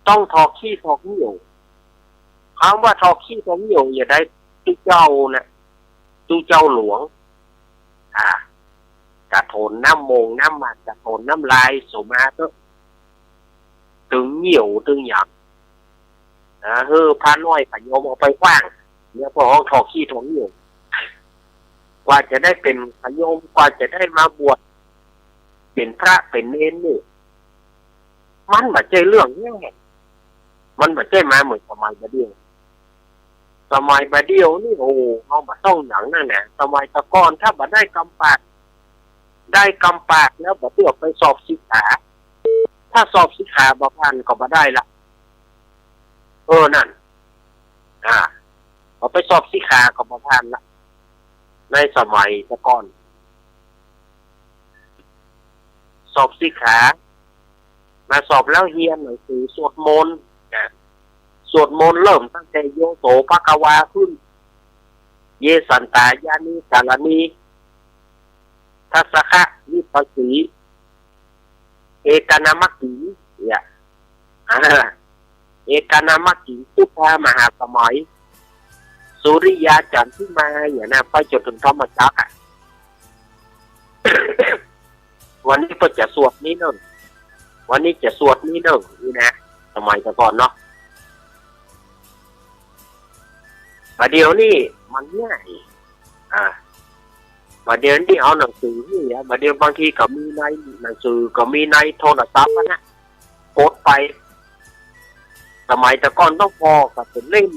ต้องทอกขี้ทองเหนียวคำว่าทอกขี้ทองเหนียวอย่าได้ตู้เจ้านะตู้เจ้าหลวงกระโถนน้ำมงน้ำมันกระโถนน้ำลายสมาก็ตึงเหนียวตึงหยักพาน้อยขยมเอาไปกว้างเนี่ยพอห้องทอกขี้ทองเหนียวกว่าจะได้เป็นขยมกว่าจะได้มาบวชเป็นพระเป็นเนรนี่มันแบบใจเรื่องง่ายมันแบบใจมาเหมือนสมัยบาเดียวนี่เอามาต้องหนังนั่นแหละสมัยตะก้อนถ้าบัดได้กำปากแล้วบัดเตือไปสอบศิกษาถ้าสอบศิกษาบ่ผ่านก็บ่ได้ละนั่นเอาไปสอบศิกษาก็บ่ผ่านละในสมัยตะก้อนสอบศิกษา มาสอบแล้วเรียนหนังสือสวดมนต์นะสวดมนต์เริ่มตั้งแต่โยโสภควาขึ้นเยสันตายานิสารณีทัสสะวิปัสสีเอกนามัคคีเนี่ยเอกนามัคคีพุทธมหาสมัยสุริยาจันทร์ที่มาอย่างนั้นไปจนถึงธรรมจักร วันนี้ก็จะสวดนี้หนึ่งวันนี้จะสวดนี้หนึ่งนี่นะสมัยก่อนเนาะประเดี๋ยวนี้มันง่ายประเดี๋ยวนี้เอาหนังสือนี่นะประเดี๋ยวบางทีก็มีในหนังสือก็มีในโทรศัพท์นะกดไปสมัยแต่ก่อนต้องพอกับเป็นเล่ม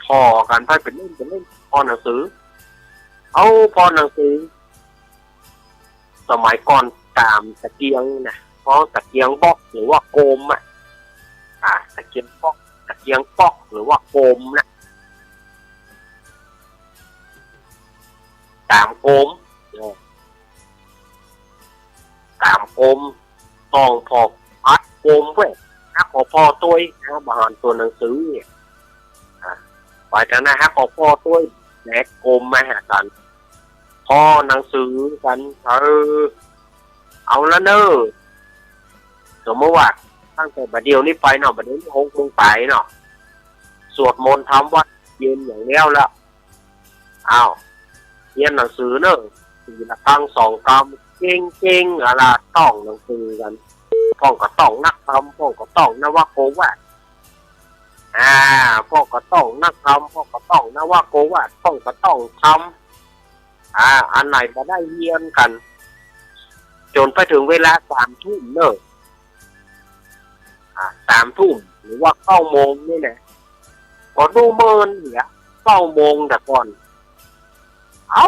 พอกันไปเป็นเล่มพอหนังสือเอาพอหนังสือสมัยก่อนตามตะเกียงนะเพราะตะเกียงบอกหรือว่าโกมตะเกียงบอกตะเกียงปอกหรือว่าโกมนะตามโกมต้องพอพัดโกมเว้ยถ้าพอตัวนะบางตัวหนังสือเนี่ยไปจากนั้นฮะพอตัวแหนกโกมมาหากันพอหนังสือกันเอาละเนอะสมมติว่าตั้งแต่บัดเดียวนี้ไปเนาะบัดนี้6 โมงไปเนาะสวดมนต์ทำวัดเย็นอย่างแล้วอ้าวเรียนหนังสือเนอะ4 ละครั้ง 2 คำเก่งอะไรต้องหนังสือกันพ่อก็ต้องนักทำพ่อก็ต้องนวโกวาทพ่อก็ต้องนักทำพ่อก็ต้องนวโกวาทพ่อก็ต้องทำอันไหนมาได้เรียนกันจนไปถึงเวลา3 ทุ่มเนอะ3 ทุ่มหรือว่า9 โมงนี่แหละก็ดูเมินเหรอ9 โมงแต่ก่อนเอา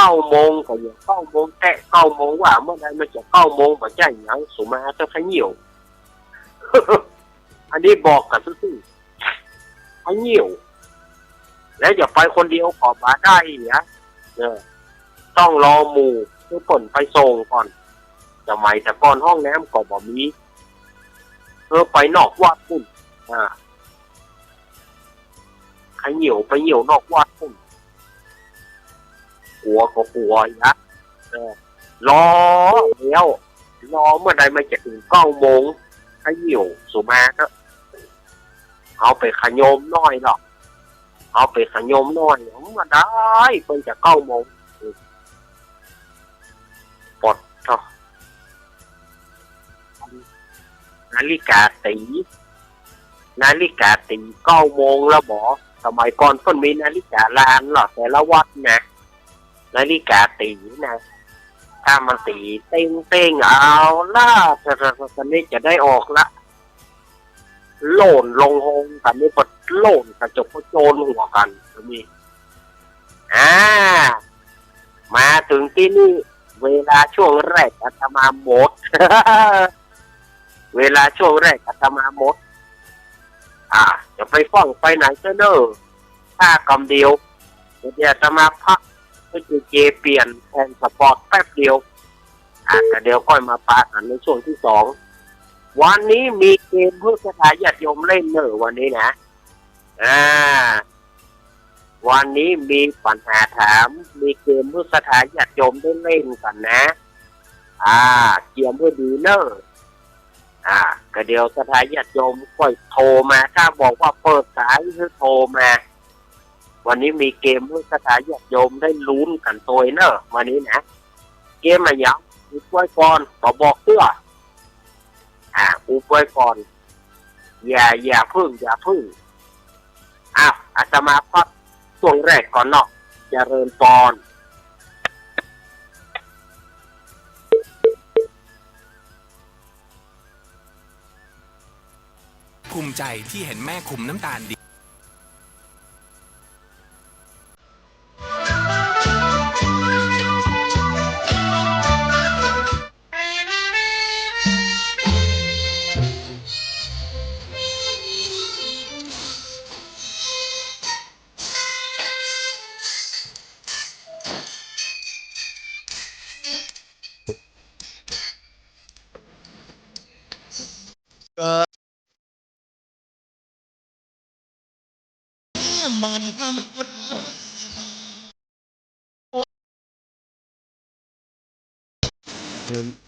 9 โมงก็อย่าง9 โมงแตะ9 โมงว่าเมื่อไรมันจะ9 โมงมาใจยังสุมาจะขยิ่ว อันนี้บอกกันซื่อๆขยิ่วแล้วอย่าไปคนเดียวขอมาได้เนี่ยต้องรอหมู่เพื่อผลไปส่งก่อนสมัยแต่ก่อนห้องน้ำก็บ่มีไปนอกวัดพุ่นขยิ่วไปเหี่ยวนอกวัดพุ่นกลัวก็กลัวรอแล้วรอเมื่อใดมันจะถึง9 โมงขยิ่วสุมาก็เอาไปขยมน้อยหรอกเอาไปขยมน้อยมาได้เพิ่งจะ9 โมงปลดเนาะนาฬิกาตี9 โมงแล้วบอสมัยก่อนเพิ่นมีนาฬิกาลานหรอแต่ละวัดนะนาฬิกาตีนะถ้ามันตีเต้งเอาล่ะตอนนี้จะได้ออกละโหล่นลงหงตอนนี้ปดโหล่นกระจกโจรหัวกันนี่มาถึงที่นี่เวลาช่วงแรกอาตมาหมด เวลาช่วงแรกอาตมาหมดจะไปฟ้องไปไหนเจ้าเนอะถ้ากำเดียวเดี๋ยวอาตมาพักก็จะเปลี่ยนแทนสปอร์ตแป๊บเดียวแต่เดี๋ยวค่อยมาปากันในช่วงที่ 2วันนี้มีเกมเพื่อสถาญาติโยมเล่นเนอะวันนี้นะวันนี้มีปัญหาถามมีเกมเพื่อสถาญาติโยมได้เล่นกันนะเกียมเพื่อดีเนอะก็เดี๋ยวสถาญาติโยมค่อยโทรมาถ้าบอกว่าเปิดสายคือโทรมาวันนี้มีเกมเพื่อสถาญาติโยมได้ลุ้นกันตัวเนอะวันนี้นะเกมอะไรอย่างอุปไว้ก่อนบอกเพื่ออุปไว้ก่อนอย่าพึ่งอาตมาพักช่วงแรกก่อนเนาะเจริญพร ภูมิใจที่เห็นแม่คุมน้ำตาลดี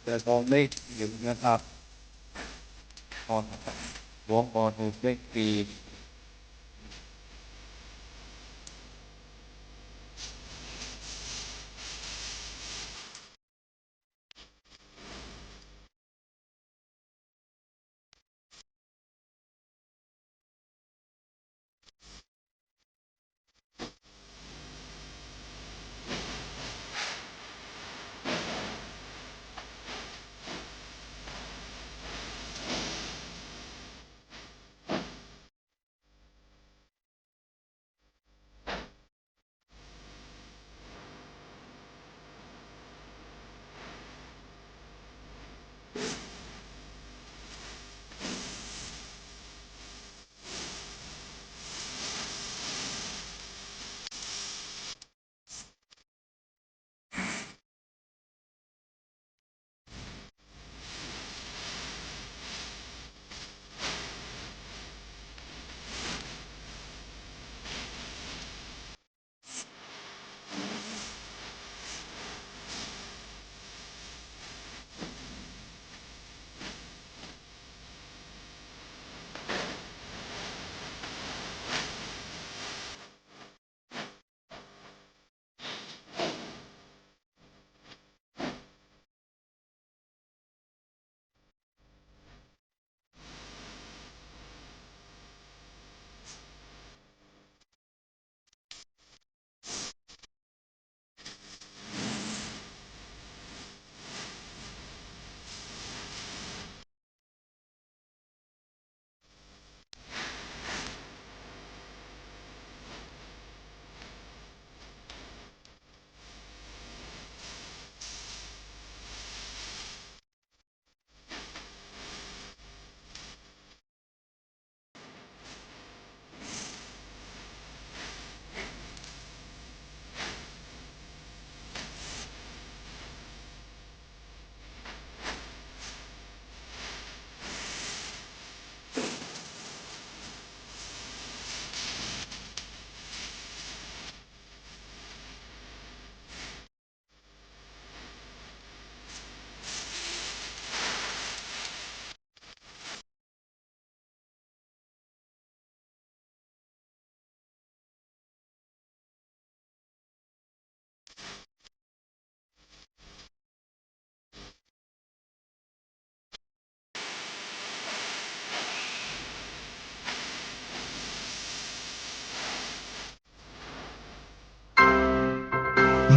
แต่ตอนนี้อยู่นะครับตอนหลวงพ่อถูกได้ปี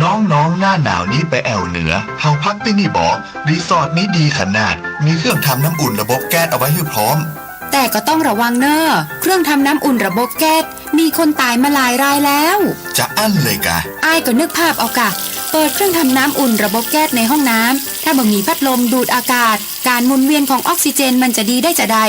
น้องๆหน้าหนาวนี้ไปแอวเหนือเฮาพักที่นี่บอกรีสอร์ทนี้ดีขนาดมีเครื่องทำน้ำอุ่นระบบแก๊สเอาไว้ให้พร้อมแต่ก็ต้องระวังเนอะเครื่องทำน้ำอุ่นระบบแก๊สมีคนตายมาหลายรายแล้วจะอั้นเลยกะอ้ายก็นึกภาพเอากะเปิดเครื่องทำน้ำอุ่นระบบแก๊สในห้องน้ำถ้าบ่มีพัดลมดูดอากาศการหมุนเวียนของออกซิเจนมันจะดีได้จะใด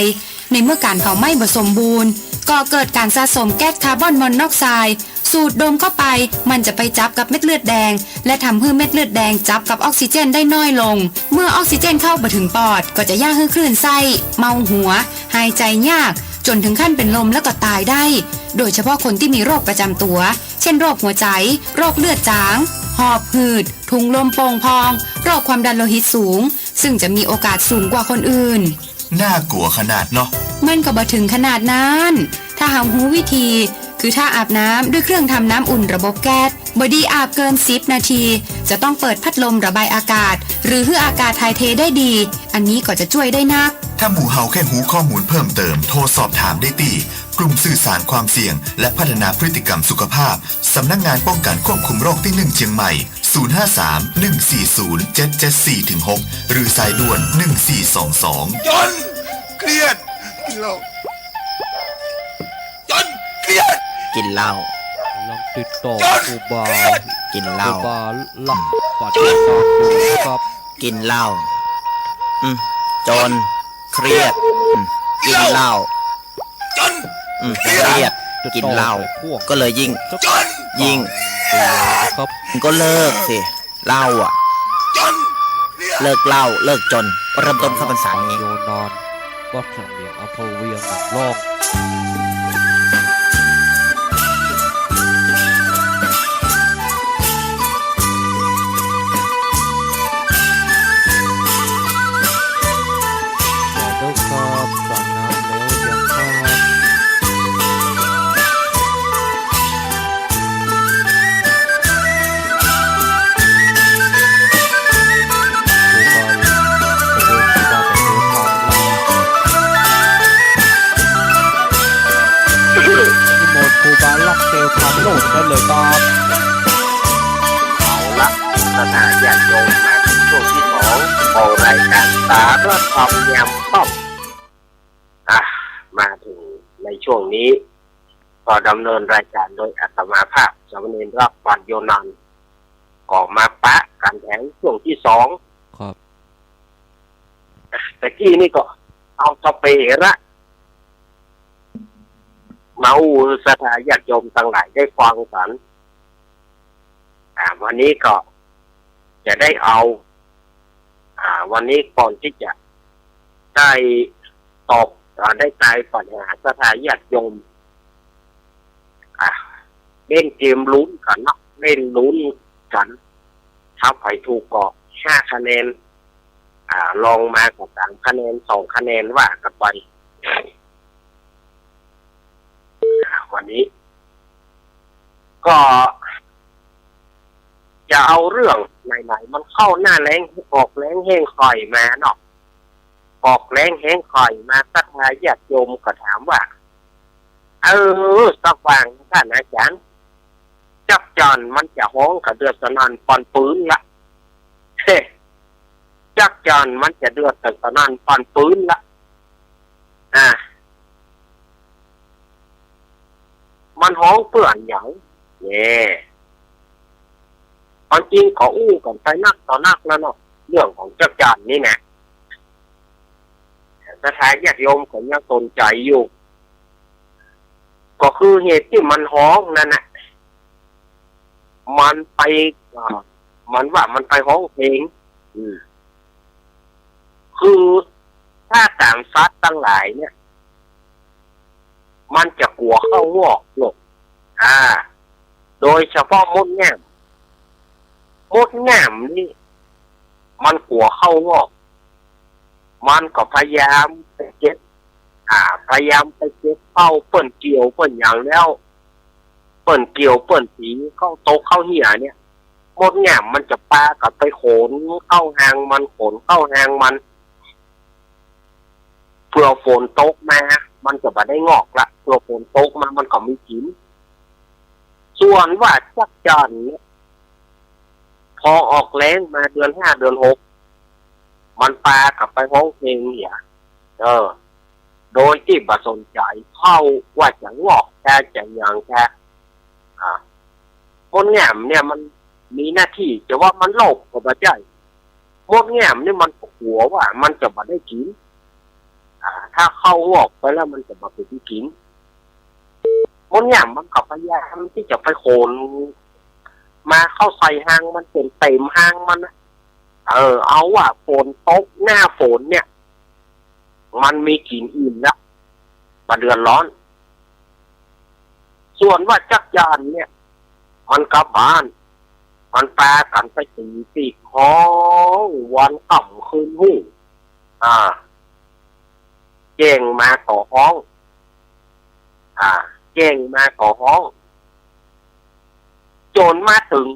ในเมื่อการเผาไหม้บ่สมบูรณ์ก็เกิดการสะสมแก๊สคาร์บอนมอนอกไซด์สูดดมเข้าไปมันจะไปจับกับเม็ดเลือดแดงและทำให้เม็ดเลือดแดงจับกับออกซิเจนได้น้อยลงเมื่อออกซิเจนเข้าไปถึงปอดก็จะย่าให้คลื่นไส้เมาหัวหายใจยากจนถึงขั้นเป็นลมแล้วก็ตายได้โดยเฉพาะคนที่มีโรคประจำตัวเช่นโรคหัวใจโรคเลือดจางหอบหืดถุงลมโป่งพองโรคความดันโลหิตสูงซึ่งจะมีโอกาสสูงกว่าคนอื่นน่ากลัวขนาดเนาะมันก็บ่ถึงขนาดนั้นถ้าหารู้วิธีคือถ้าอาบน้ำด้วยเครื่องทำน้ำอุ่นระบบแก๊สบอดี้อาบเกิน10 นาทีจะต้องเปิดพัดลมระบายอากาศหรือให้อากาศถ่ายเทได้ดีอันนี้ก็จะช่วยได้นักถ้าหมู่เฮาแค่หูข้อมูลเพิ่มเติมโทรสอบถามได้ที่กลุ่มสื่อสารความเสี่ยงและพัฒนาพฤติกรรมสุขภาพสำนักงานป้องกันควบคุมโรคที่1เชียงใหม่053-140-774-6หรือสายด่วน1422จนเครียดกินเหล้าจนเครียดกินเหล้าลองติดต่อครูบากินเหล้าหลักปฏิบัติครับกินเหล้าจนเครียดกินเหล้าจนเครียดกินเหล้าก็เลยยิ่งครับก็เลิกสิเหล้าอ่ะเลิกเหล้าเลิกจนเริ่มต้นเข้าพรรษานี้โยนอนวัดสังเวียงอำเภอเวียงหนองลอก กันเลยครับ เอาละสถานญาติโยมมาถึงช่วงที่2ของรายการสาระธรรมยามค่ำมาถึงในช่วงนี้ก็ดำเนินรายการโดยอาตมาภาพสามเณรรักปัญโยนันท์ก็มาปะกันแถงช่วงที่2ครับแต่กี้นี่ก็เอาสเประมาอูสถานญาติโยมทั้งหลายได้ฟังกันวันนี้ก็จะได้เอาวันนี้ก่อนที่จะได้ตอบได้ตายปัญหาสถานญาติโยมเล่นเกมลุ้นกันเนาะเล่นลุ้นกันถ้าใครถูกก็5 คะแนนลองมากับ3 คะแนน2 คะแนนว่ากันไปวันนี้ก็จะเอาเรื่องไหนๆมันเข้าหน้าแรงออกแรงแห้งข่อยมาเนาะออกแรงแห้งข่อยมาสักทายญาติโยมก็ถามว่าสักว่างท่านอาจารย์จับจอนมันจะห้องกับเดือดสนั่นปอนปืนละจักจอนมันจะเดือดสนั่นปอนปืนละมันห้องเปื่อนเหยาเนี่ยตอนจริงขออู้กันไปนักต่อนักแล้วเนาะเรื่องของจักจอนนี่นะสถานญาติโยมก็ยังสนใจอยู่ก็คือเหตุที่มันห้องนั่นน่ะมันไปมันว่ามันไปห้องเพลงคือถ้าตามซัดตั้งหลายเนี่ยมันจะกลัวเข้างอกหลกโดยเฉพาะมดแง่มนี่มันกลัวเข้างอกมันก็พยายามไปเก็บเข้าเปิ้นเกี่ยวเปิ้นอย่างแล้วเปิ้นเกี่ยวเปิ้นสีเข้าโตเข้าเหี่ยเนี่ยมดแง่มมันจะปากับไปโขนเข้าหางมันโขนเข้าหางมันเพื่อฝนตกมามันจะบ่ได้งอกละเพื่อฝนตกมามันก็มีกินส่วนว่าจักจั่นเนี่ยพอออกแรงมาเดือน5 เดือน 6มันปากับไปห้องเพลงเนี่ยโดยที่บ่สนใจเข้าว่าจะงอกแค่จะอย่างแค่มดแง่มเนี่ยมันมีหน้าที่แต่ว่ามันโลภก็บ่ใช่มดแง่มนี่มันหัวว่ามันจะบ่ได้กินถ้าเข้างอกไปแล้วมันจะบ่เป็นที่กินมดแง่มมันก็พยายามที่จะไปโคนมาเข้าใส่หางมันเต็มหางมันเอาว่าฝนตกหน้าฝนเนี่ยมันมีกลิ่นอื่นแล้วมาเดือดร้อนส่วนว่าจักรยานเนี่ยมันกลับบ้านมันแปลกันไปตีห้องวันต่ำคืนหูเก่งมาต่อห้องเก่งมาต่อห้องจนมาถึง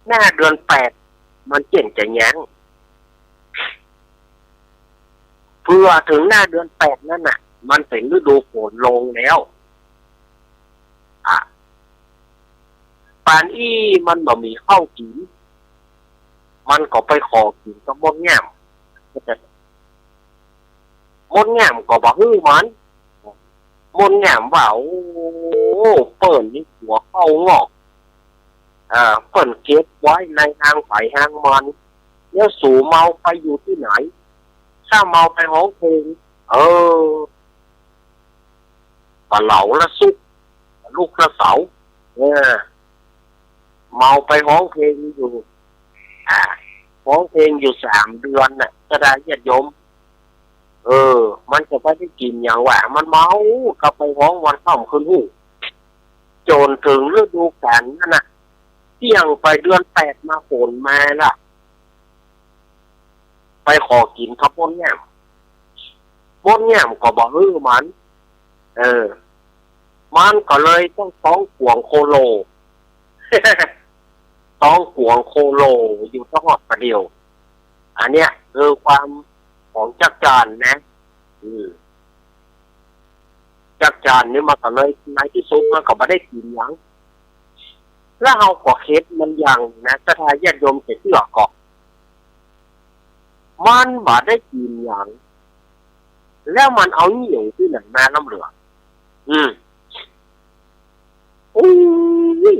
หน้าเดือน8มันเก่งจะแย้งเพื่อถึงหน้าเดือน8นั่นน่ะมันเป็นฤดูฝนลงแล้วปานอี้มันบ่มีข้าวกินมันก็ไปขอกินกับมดแง่มมดแง่มก็บ่ฮื้อมันมดแง่มว่าโอ้เปิ้นนี่หัวเข้างอกเปิ้นเก็บไว้ในหางไผหางมันแล้วสู่เมาไปอยู่ที่ไหนถ้าเมาไปห้องเพลงปลาเหลาละซุกลูกละเสาเมาไปห้องเพลงอยู่ห้องเพลงอยู่3 เดือนน่ะจะได้ญาติโยมมันจะไปได้กินอย่างว่ามันเมากลับไปห้องวันค่ำคืนหูจนถึงฤดูกาลนั่นน่ะเที่ยงไปเดือน8มาฝนมาล่ะไปขอกินทับมดแง่มก็บ่ฮื้อมันมันก็เลยต้องขวงโคโล ต้องขวงโคโลอยู่ทั้งหมดประเดียวอันเนี้ยคือความของจักรจานนะจักรจานนี่มันก็เลยในที่สุดมันก็บ่ได้กินหยัง แล้วเอาก็เฮ็ดมันอย่างนะสถานญาติโยมเสร็จเสื้อก็มันบ่ได้กินอย่างแล้วมันเอาเหนียวที่ไหนมาน้ำเหลืออุ้ย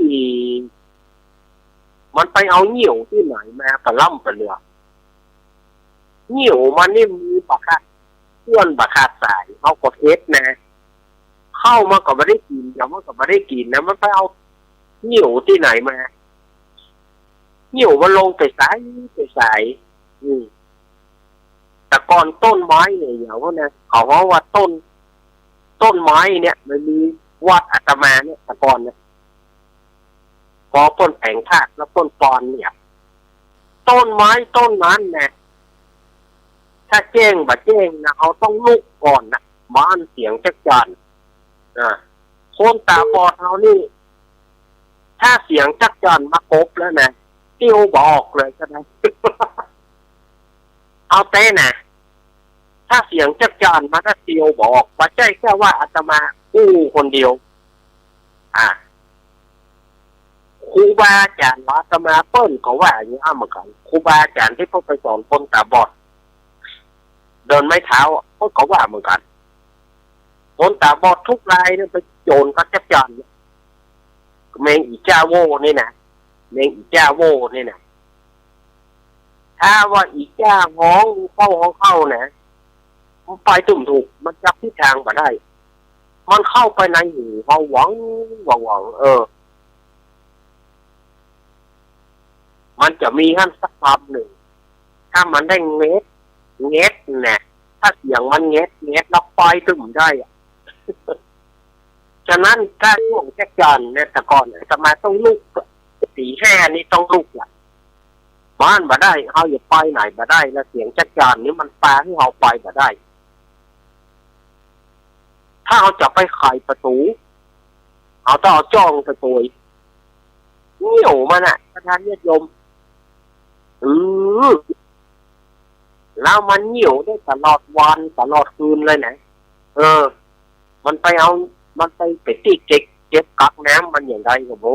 มันไปเอาเหนียวที่ไหนมาปะล่ำปะเหลือเหนียวมันนี่มีปะคะเพื่อนปะคะสายเอาก็เฮ็ดนะเข้ามาก็ไม่ได้กินเดี๋ยวมันก็ไม่ได้กินนะมันไปเอาเหนียวที่ไหนมาเหนียวมันลงไปสายแต่ก่อนต้นไม้เนี่ยอย่างว่านะเขาว่าต้นไม้เนี่ยมันมีวัดอาตมาเนี่ยแต่ก่อนเนี่ยพอต้นแผงธาตุแล้วต้นปอนเนี่ยต้นไม้ต้นนั้นเนี่ยถ้าแจ้งบ่แจ้งนะเขาต้องลุกก่อนนะบ้านเสียงจักจั่นคนตาบอดเขานี่ถ้าเสียงจักจั่นมาครบแล้วนะติ้วบอกเลยก็ได้ เอาเต้นะถ้าเสียงจักจั่นมาถ้าเตียวบอกว่าใช่แค่ว่าอาตมาคนเดียวครูบาอาจารย์อาตมาเปิ้ลก็ว่าอย่างนี้เหมือนกันครูบาอาจารย์ที่เขาไปสอนคนตาบอดเดินไม่เท้าเขาก็ว่าเหมือนกันคนตาบอดทุกรายเนี่ยไปโจรก็จับจันเมงอีจ้าโวนี่นะเมงอีจ้าโวนี่นะถ้าว่าอีจ้าห้องเข้านะมันไปตุ่มถูกมันจับทิศทางมาได้มันเข้าไปในหูเขาหวังมันจะมีขั้นสักคำหนึ่งถ้ามันได้เง็ดเนี่ยถ้าเสียงมันเง็ดแล้วไปตุ่มได้ฉะนั้นการช่วงแจ็คจันเนี่ยแต่ก่อนสมาต้องลุก4-5นี่ต้องลุกแหละบ้านมาได้เขาอย่าไปไหนมาได้แล้วเสียงแจ็คจันนี่มันปาให้เขาไปมาได้ถ้าเขาจะไปไขประตูเขาต้องเอาจ้องประตูเหนียวมันอ่ะประธานญาติโยมแล้วมันเหนียวได้ตลอดวันตลอดคืนเลยนะมันไปตีเก็บกักน้ำมันอย่างไรกับโบ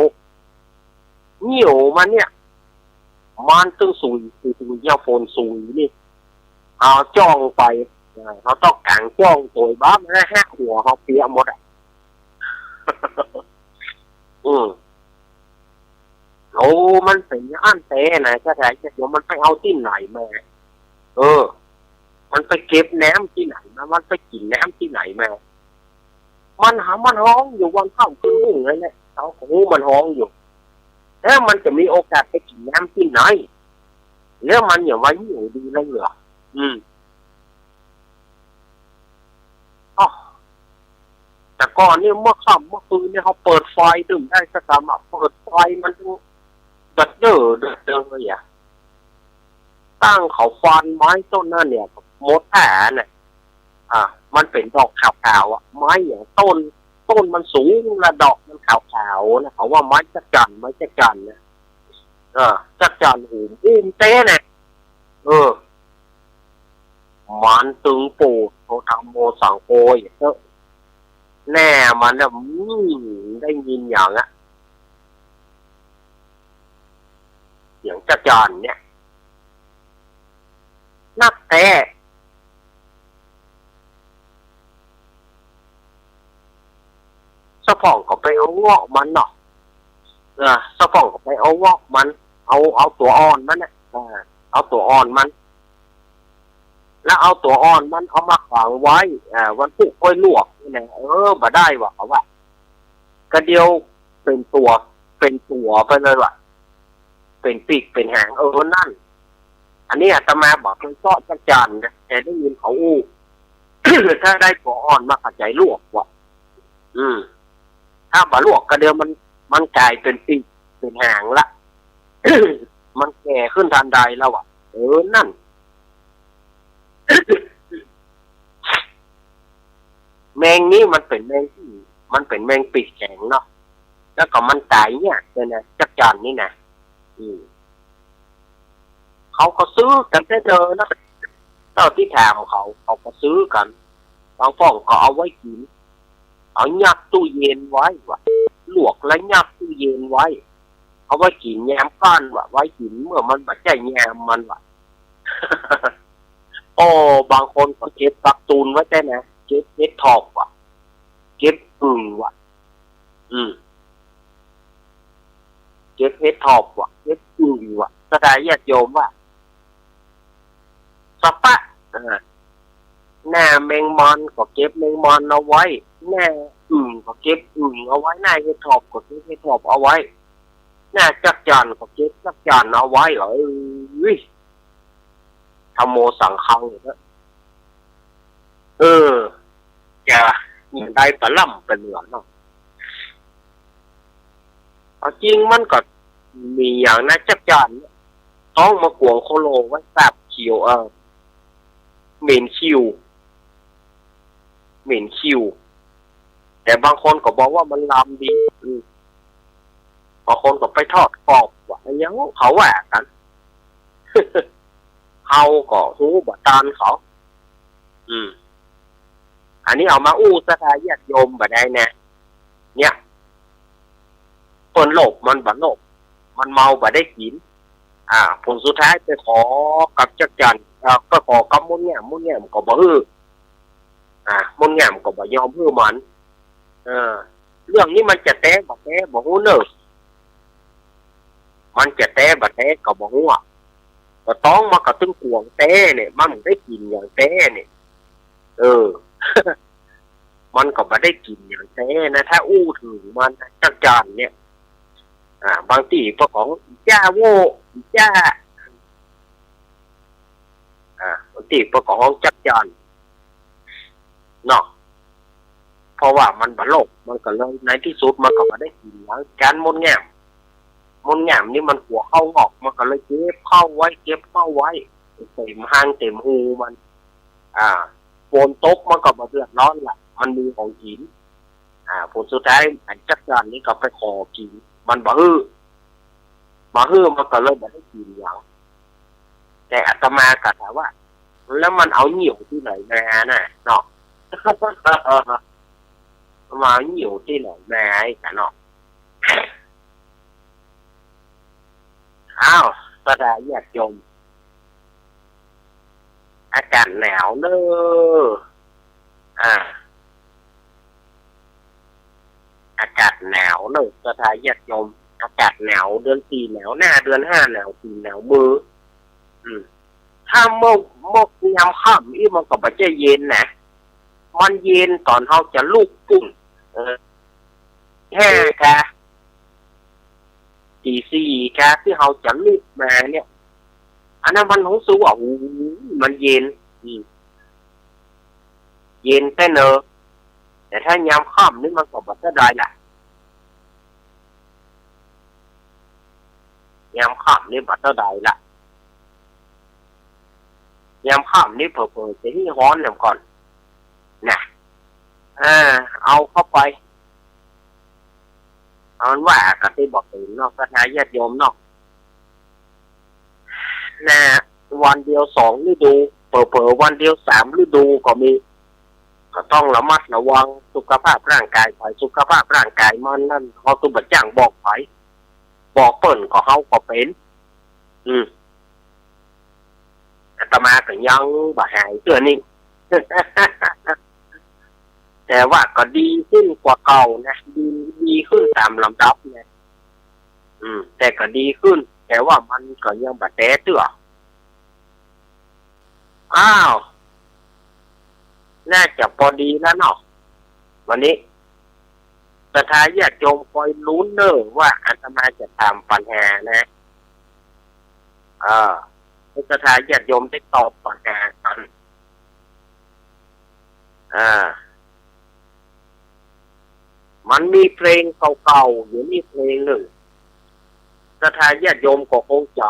เหนียวมันเนี่ยมันตึงสุยเยี่ยวโฟนสุยนี่เอาจ้องไปเขาต้องกางจ้องตัวบ้ามันแหกหัวเขาเปียหมดอ่ะโอ้มันเป็นอันเต้นะถ้าใครจะเดี๋ยวมันไปเอาที่ไหนมามันไปเก็บน้ำที่ไหนมามันไปกินน้ำที่ไหนมามันห้องอยู่วันเข้าคืนนึงเลยเนี่ยเขามันห้องอยู่แล้วมันจะมีโอกาสไปกินน้ำที่ไหนแล้วมันอย่าไว้อยู่ดีเลยเหรอแต่ก่อนเนี่ยเมื่อค่ำเมื่อคืนเนี่ยเขาเปิดไฟดื่มได้สักสามเปิดไฟมันเด้อเลยอ่ะตั้งเขาฟันไม้ต้นนั่นเนี่ยมดแผลเนี่ยมันเป็นดอกขาวๆไม้อย่างต้นมันสูงและดอกมันขาวๆนะเขาว่าไม้จักจั่นนะจักจั่นหูเต้เนี่ยมันตึงปูโททำโมสังโกยแน่มันเนี่ยได้ยินอย่างอ่ะเสียงจักจั่นเนี่ยนักแต่สะพองก็ไปเอาเงาะมันเนาะสะพองก็ไปเอาเงาะมันเอาตัวอ่อนมันเอาตัวอ่อนมันแล้วเอาตัวอ่อนมันเอามาขังไว้วันพุกค่อยลวกเนี่ยมาได้ว่ะเขาว่ากระเดียวเป็นตัวไปเลยว่ะเป็นปีกเป็นหางนั่นอันนี้อาตมาบอกมันซอจักจั่นนะแต่ได้ยินเขาถ้าได้ตัวอ่อนมาขัดใจลวกว่ะถ้าบ่ลวกกระเดียวมันกลายเป็นปีกเป็นหางละ มันแก่ขึ้นทันใดแล้วอ่ะนั่น แมงนี้มันเป็นแมงปีกแข็งเนาะแล้วก็มันตายเนี่ยนะจักจั่นนี่นะเขาก็ซื้อกันได้เจอนะตอนที่ถามเขาก็ซื้อกันบางฟ่องเขาเอาไว้กินเอายัดตู้เย็นไว้ว่ะลวกแล้วยัดตู้เย็นไว้ เอาไว้กินแยมก้อนว่ะไว้กินเมื่อมันแบบใจแยมมันว่ะ โอ้บางคนก็เก็บปักตูนไว้ได้นะเก็บทอบว่ะเก็บว่ะเก็บเฮ็ดทอบว่ะเก็บว่ะแสดงญาติโยมว่าสปะหน้าแมงมอนก็เก็บแมงมอนเอาไว้หน้าก็เก็บเอาไว้หน้าเฮ็ดทอบก็เก็บเฮ็ดทอบเอาไว้หน้าจักจั่นก็เก็บจักจั่นเอาไว้ธรรมโมสังฆังเนี่ยจะอย่างใดปะล่ำเป็นเหลือเนาะจริงมันก็มีอย่างนั้นจักจั่นต้องมากวงโคโลไว้แสบเขียวเหม็นคิวแต่บางคนก็บอกว่ามันลำดีบางคนก็ไปทอดกรอบว่ายังเขาแหวกกัน เขาก็หูบ่ตานเขาอันนี้เอามาอู้สถาญาติโยมบ่ได้นะเนี่ยเปิ้นโลกมันบ่โลกมันเมาบ่ได้กินผลสุดท้ายไปขอกับจักจั่นก็ขอกับมุนแง่มก็บ่ฮื้อมุนแง่มก็บ่ยอมฮื้อมันเรื่องนี้มันจะแต้บ่ฮู้เด้อมันจะแต้บ่แต้ก็บ่ฮู้ก็ต้องมากระตุ้นกวงแต้เนี่ยมันได้กินอย่างแต้เนี่ยมันก็บ่ได้กินอย่างแต้นะถ้าอู้ถึงมันจักจั่นเนี่ยบางทีพวกของจ้าโว้จ้าบางทีพวกของจักจั่นเนาะเพราะว่ามันบ่โลกมันก็เลยในที่สุดมันก็บ่ได้กินอย่างการมนแง่มนี่มันหัวเข้าออกมันก็เลยเก็บเข้าไว้เต็มหางเต็มหูมันโฟนตกมันก็บ่เดือดร้อนล่ะมันมีของกินผลสุดท้ายไอ้จักจั่นนี้ก็ไปขอกินมันบ่ฮื้อมันก็เลยบ่ได้กินอย่างแต่อาตมาก็ถามว่าแล้วมันเอาเหนี่ยวที่ไหนมาน่ะเนาะ มาเหนี่ยวที่ไหนมาไอ้กันเนาะสถาญาติโยมอากาศหนาวเนอะอากาศหนาวเนอะสถาญาติโยมอากาศหนาวเดือน4หนาวหน้าเดือน5หนาว4หนาวมือถ้าเมื่อยามค่ำอีมันก็บ่จะเย็นนะมันเย็นตอนเฮาจะลุกปุ้งแค่ค่ะตี4ค่ะที่เฮาจะลุกมาเนี่ยอันนั้นมันรู้สึกว่ามันเย็นเย็นแต่เนอะแต่ถ้ายามค่ำนี่มันก็บ่ได้ล่ะยามค่ำนี่บ่ได้ล่ะยามค่ำนี่เผลอๆจะนี่ร้อนแล้วก่อนนะเอาเข้าไปเอาว่าก็ได้บอกถึงเนาะสถาญาติโยมเนาะนะวันเดียว2ฤดูเผลอๆวันเดียว3ฤดูก็มีก็ต้องระมัดระวังสุขภาพร่างกายไปสุขภาพร่างกายมันนั่นเขาตุบจ้างบอกไปบอกเปิ้นก็เฮาก็เป็นอาตมาก็ยังบ่หายเสื้อนี่ แต่ว่าก็ดีขึ้นกว่าเก่านะดีขึ้นตามลำดับนะแต่ก็ดีขึ้นแต่ว่ามันก็ยังบ่แต้เตื้อน่าจะพอดีแล้วเนาะวันนี้สถาญาติโยมคอยลุ้นเด้อว่าอาตมาจะตามปัญหานะให้สถาญาติโยมได้ตอบปัญหากันมันมีเพลงเก่าๆอยู่นี่เพลงหนึ่งสถาญาติโยมก็คงจ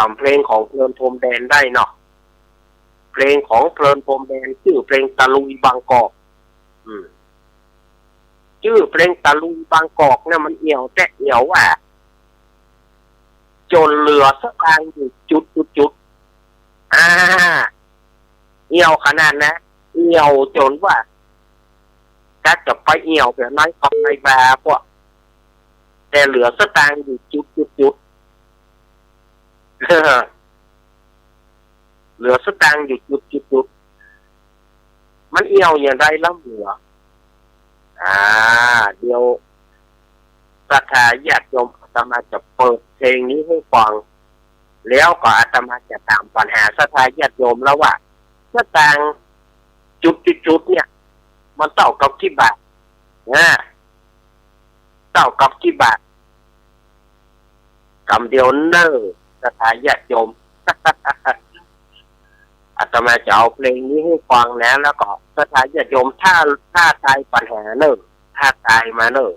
ำเพลงของเพลินพรมแดนได้เนาะเพลงของเพลินพรมแดนชื่อเพลงตะลุยบางกอกชื่อเพลงตะลุยบางกอกเนี่ยมันเอี่ยวแต่เอี่ยวว่าจนเรือสตางค์อยู่จุดเอี่ยวขนาดนะเอี่ยวจนว่าจะไปเอี่ยวแบบนั้นกับในบาพวก แต่เหลือสตางค์อยู่จุดเหลือสตางค์อยู่จุดมันเอี่ยวอย่างไรล่ำเหลือเดี๋ยวศรัทธาญาติโยมอาตมาจะเปิดเพลงนี้ให้ฟังแล้วก็อาตมาจะตามปัญหาศรัทธาญาติโยมแล้วว่าสตางค์จุดเนี่ยมันเท่ากับกี่บาทเท่ากับกี่บาทคำเดียวเนอศรัทธาญาติโยม อาตมาจะเอาเพลงนี้ให้ฟังนะแล้วก็ศรัทธาญาติโยมถ้าทายปัญหาเนอถ้าทายมาเนอ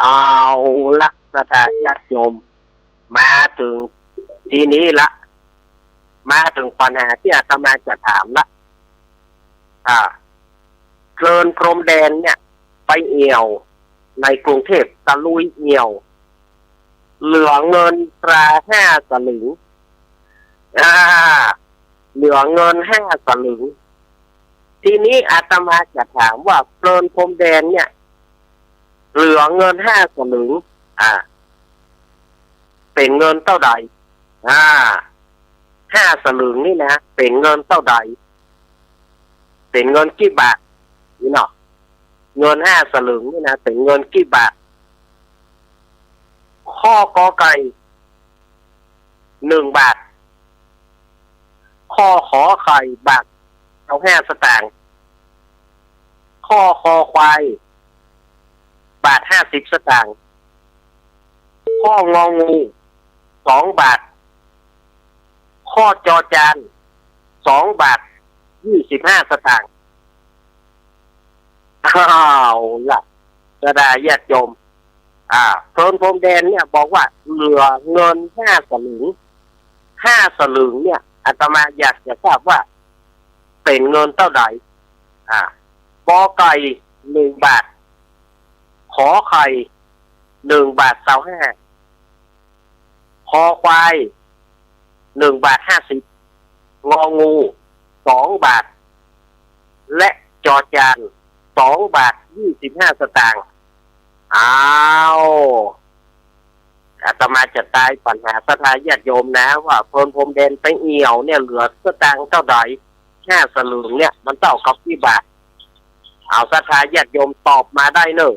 เอาละศรัทธาญาติโยมมาถึงทีนี้ละมาถึงปัญหาที่อาตมาจะถามละเพลินพรมแดนเนี่ยไปเอี่ยวในกรุงเทพตะลุยเอี่ยวเหลือเงินตรา5 สลึงเหลือเงิน5 สลึงทีนี้อาตมาจะถามว่าเพลินพรมแดนเนี่ยเหลือเงิน5 สลึงเป็นเงินเท่าใด5 สลึงนี่นะเป็นเงินเท่าใดเป็นเงินกี่บาทนี่เนาะเงิน5 สลึงนี่นะเป็นเงินกี่บาทข้อกอไก่1 บาทข้อขอไข่บาทเอา5 สตางค์ข้อคอควายบาท50 สตางค์ข้ององู 2 บาทข้อจอจาน2 บาท 25 สตางค์อ้าวล่ะกระดาษญาติโยมโซนพรมแดนเนี่ยบอกว่าเหลือเงิน5 สลึง5 สลึงเนี่ยอาตมาอยากจะทราบว่าเป็นเงินเท่าไหร่บอไก่1 บาทขอไข่1 บาท25คอควาย1 บาท 50งองู2 บาทและจอจาน2 บาท 25 สตางค์อ้าวอาตมาจะตายปัญหาศรัทธาญาติโยมนะว่าโซนพรมแดนไปเอี่ยวเนี่ยเหลือสตางค์เท่าไหร่5 สลึงเนี่ยมันเท่ากับกี่บาทเอาศรัทธาญาติโยมตอบมาได้เนอะ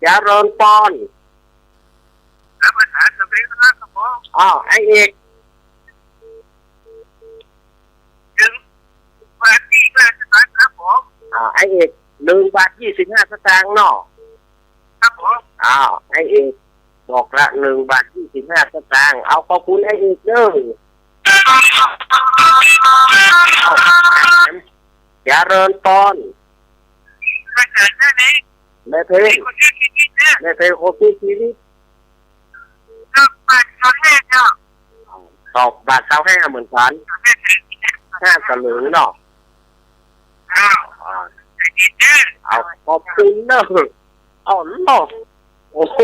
อย่าเรินปอนไอเอกไอเอก1 บาท 25 สตางค์เนาะไอเอกบอกละ1 บาท 25 สตางค์เอาขอบคุณไอเอกเด้ออย่าเรินปอนแม่เพลโคพี่ชีวิตตอบบาท25เหมือนกัน5 สลึงเนาะเอาขอบคุณเนอะเอาเนาะโอ้โห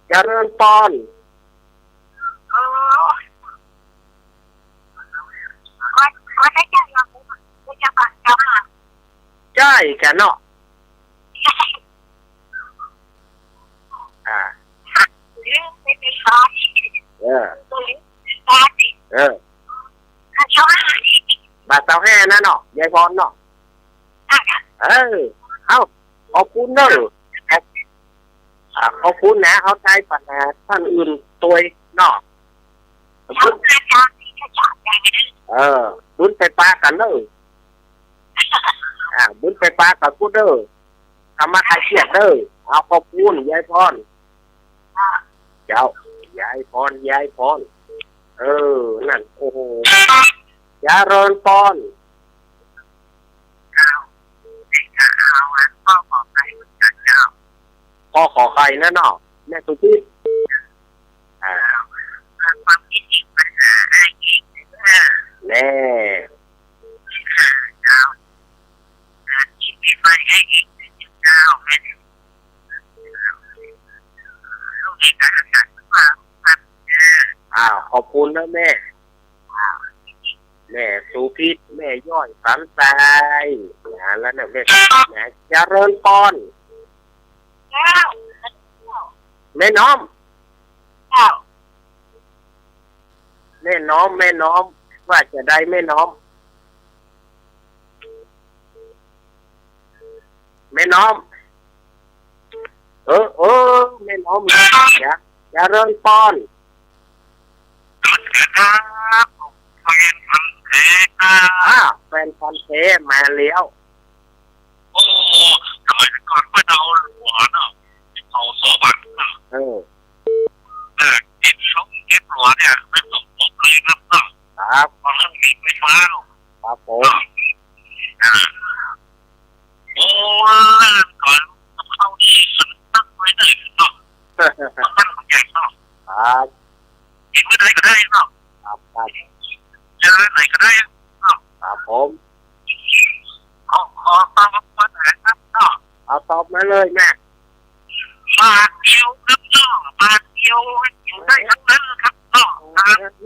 อย่าเรินปอนใช่แกเนาะบาท25นะเนาะยายพรเนาะเอาขอบคุณเนอะขอบคุณนะเขาใช้ปัญหาท่านอื่นตัวเนาะบุญไปปลากันเนอะบุญไปปลากับกูเด้อทำมาใครเสียดเด้อเอาขอบคุณยายพรเจ้ายายพรนั่นโอ้โหยาเรินปอนพ่อขอใครนะเนาะแม่สุพิษความคิดจริงปัญหาไอ้เองแน่ขอบคุณนะแม่สุพิษแม่ย่อยสันทรายแล้วเนี่ยแม่เจริญปอนแม่น้อมว่าจะได้แม่น้อมแม่น้อมแม่น้อมอย่าเริ่มป้อนแฟนพันธุ์เทมาแล้วทำไมก่อนเมื่อเราหัวเนาะเอา2 บาทกินช่องเก็บหัวเนี่ยไม่สมบูรณ์เลยครับเพราะเรื่องมีไฟฟ้าครับผมก่อนเข้าที่สุดตั้งไว้เลยเนาะตั้งใหญ่เนาะครับกินเมื่อใดก็ได้เนาะครับเจอไหนก็ได้เนาะครับผมขอตอบมาหน่อยครับเนาะเอาตอบมาเลยแม่บาทเดียวครับเนาะบาทเดียวอยู่ได้ทั้งนั้นครับเนาะ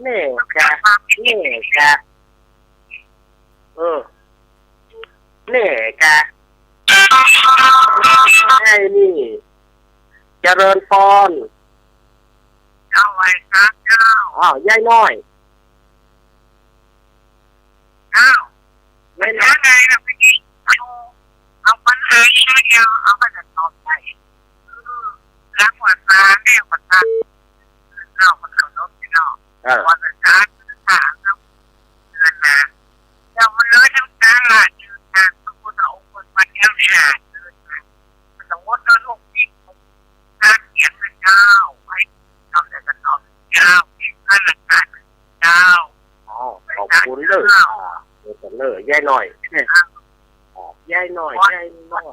นี่แกนี่แกไอ้นี่เจริญพรเอาไว้ครับเจ้ายายน้อยไม่รู้ไงนะพี่เอาปัญหาเดียวเอาไปจะตอบได้รักหวานตาเนี่ยหวานตาเอาคนเอา นเลิกคนเลิกย่ายหน่อยย่ายหน่อยย่ายหน่อย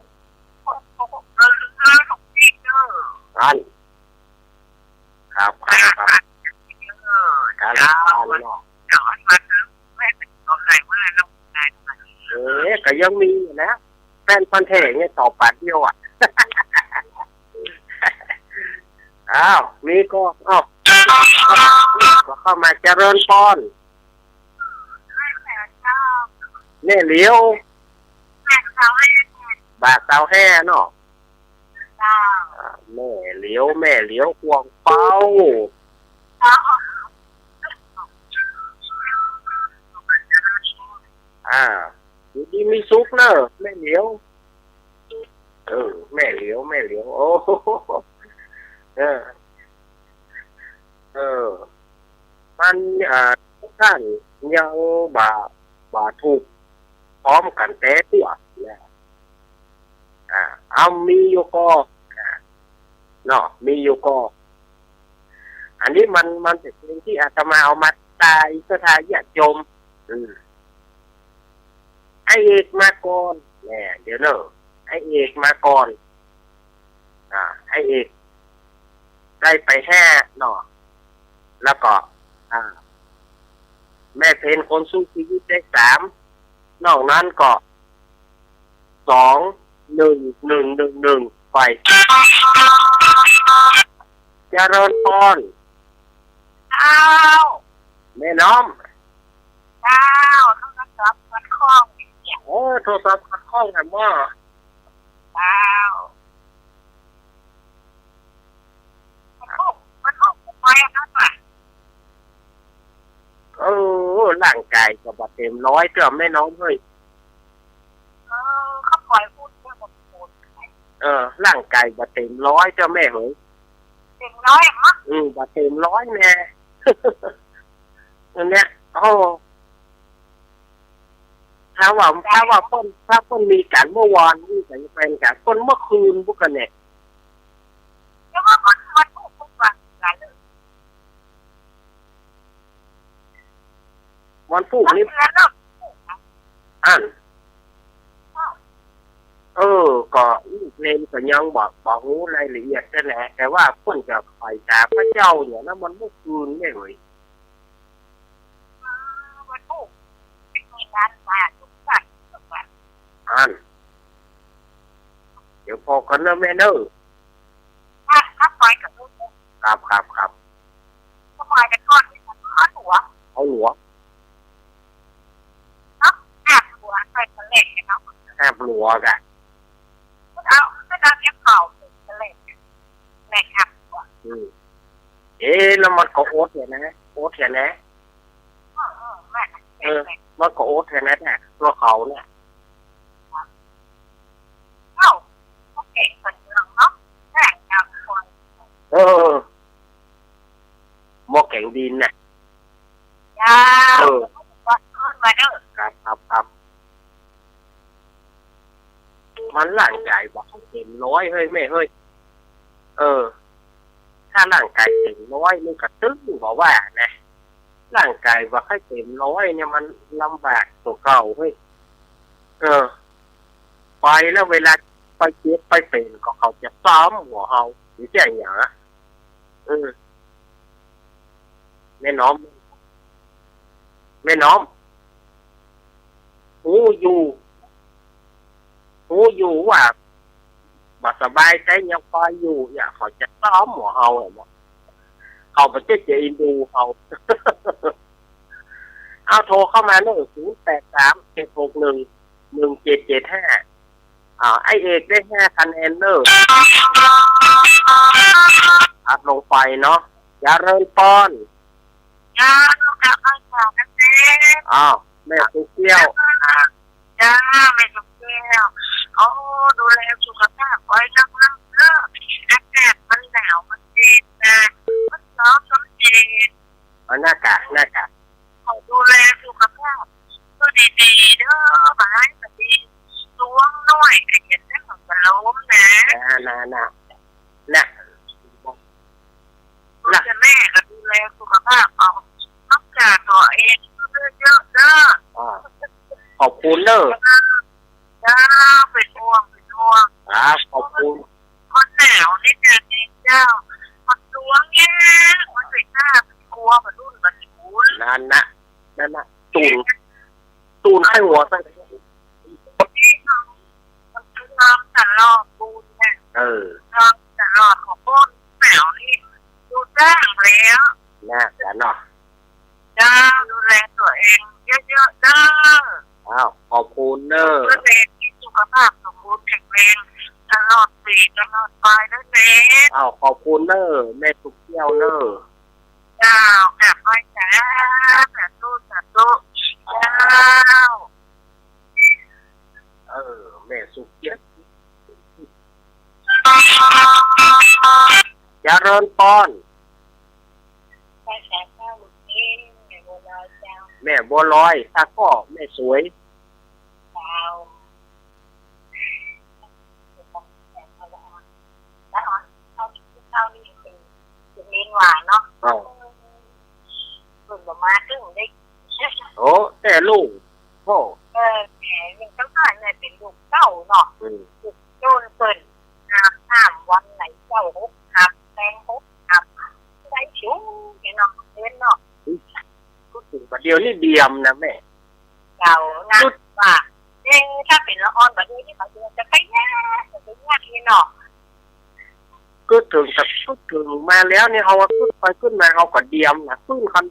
อันครับครับการเนาะก็ยังมีนะแฟนพันธุ์แท้เนี่ยต่อปัดเดียวอ่ะอ้าวมีก็เข้ามาเจริญพรแม่เหลียวบาดเตาแห่เนาะแม่เหลียวควงเป้าอยู่ดีมีซุกเนอะแม่เหลียวแม่เหลียวโอ้มันทุกท่านยังบ่ถูกพร้อมกันแต่ตัวเนี่ยเอามีอยู่ก็เนาะมีอยู่ก็อันนี้มันเป็นสิ่งที่อาตมาเอามาตายสถาญาติโยมไอเอกมาก่อนเนี่ยเดี๋ยวเนอะไอเอกมาก่อนไอเอกได้ไปแห่เนาะแล้วก็แม่เพนคนสู้ชีวิตได้3นอกนั้นก็2-1-1-1-1ไปเจริญพรแม่น้อมโทรศัพท์ขัดข้องกันว่าร่างกายก็บ่เต็มร้อยเกือบแม่น้องเฮ้ยเขาปล่อยพูดร่างกายบ่เต็มร้อยเจ้าแม่เฮ้ยเต็มร้อยมั้งบ่เต็มร้อยแน่อันเนี้ยถ้าว่าต้นมีการเมื่อวานนี่จะเป็นการต้นเมื่อคืนพวกกันเนี่ยแล้วว่ามันถูกทุกวันกันเลยวันพุธนี้ก็เพลงก็ยังบอกรู้รายละเอียดแค่แหละแต่ว่าคนจะคอยตาพระเจ้าเนี่ยนะมันเมื่อคืนไม่เลยวันพุธมีการมาทุกวันเดี๋ยวพอกันนะแม่เนอะครับปล่อยกับลูกครับก็ปล่อยกันก่อนเอาหัวแอบหัวใส่ทะเลเนาะแอบหัวกันเอาไม่ได้เก็บเข่าทะเลแม่ครับแล้วมันก็โอ๊ตเนี่ยนะมันก็โอ๊ตเนี่ยนะตัวเขาเนี่ยโอเคคนเมืองเนาะแม่ครับคนหม้อแกงดินน่ะมาเด้อครับมันร่างกายบอกเต็มร้อยเฮ้ยแม่เฮ้ยถ้าร่างกายเต็มร้อยมันก็ตึ้งบอกว่านะร่างกายว่าให้เต็มร้อยเนี่ยมันลำบากตัวเก่าเฮ้ยไปแล้วเวลาไปเจ็บไปเป็นก็เขาจะซ้อมหัวเฮาหรือแจ้งอย่างแม่น้อมหูอยู่ว่าบ่สบายใจยังพออยู่อย่าเขาจะซ้อมหัวเฮาเหรอเขาไปเจ๊อินดูเขาเอาโทรเข้ามาเนอะ083-761-1775ไอเอกได้5คะแนนเนอะอัดลงไปเนาะอย่าเริ่มป้อนแม่ตุ๊กเกี้ยวแม่ตุ๊กเกี้ยวดูแลสุขภาพไว้นักเด้ออากาศมันหนาวมันเย็นนะมันร้อนมันเย็นหน้ากากดูแลสุขภาพก็ดีๆเด้อมาให้มันดีล้วงน้อยไอ้เห็นได้ของมันล้มนะแม่ก็ดูแลสุขภาพเอาต้องการตัวเองเยอะๆเด้อ คุณเนอร์ จ้าเป็นห่วงครับขอบคุณ มันหนาวนี่เดือนนี้เจ้ามันดวงแง่มันเป็นหน้าเป็นกลัวมันรุ่นมันชูน นั่นนะตูนให้หัวใส่ มันคือน้ำตลอดปูนเนี่ย น้ำตลอดของพวกหนาวนี่ดูจ้างแล้ว น่ากันเนาะ จ้าดูแลตัวเองเยอะๆจ้า อ้าวขอบคุณเนอร์ เพื่อเด็กที่สุขภาพสมบูรณ์แข็งแรงตลอดปีตลอดไปด้วยเน็ต อ้าวขอบคุณเนอร์แม่สุกเที่ยวเนอร์ เจ้ากลับไปจ้าสาธุเจ้า แม่สุกเที่ยวเจริญพร ไปแสนเจ้าลูกนี้ในโบราณเจ้า แม่บัวลอยตาก็แม่สวย เจ้าแล้วเจ้านี่เป็นเลี้ยงหวานเนาะ อ้าว คุณประมาณตึ้งได้ โอ้แต่ลูกโอ้ แหมยังต้องการเนี่ยเป็นลูกเจ้าเนาะโจนเปิ่นห้ามวันไหนเจ้าฮุกหับแตงฮุกหับได้ชิวนี่เนาะเล่นเนาะ ก็ถึงประเดี๋ยวนี่เดียมนะแม่ เจ้านะว่าถ้าเป็นละอ่อนแบบนี้นี่บางทีจะไปแย่จะไปแย่ที่เนาะ ก็ถึงมาแล้วเนี่ยเขาขึ้นไปขึ้นมาเขาก็เดียมนะขึ้นคัน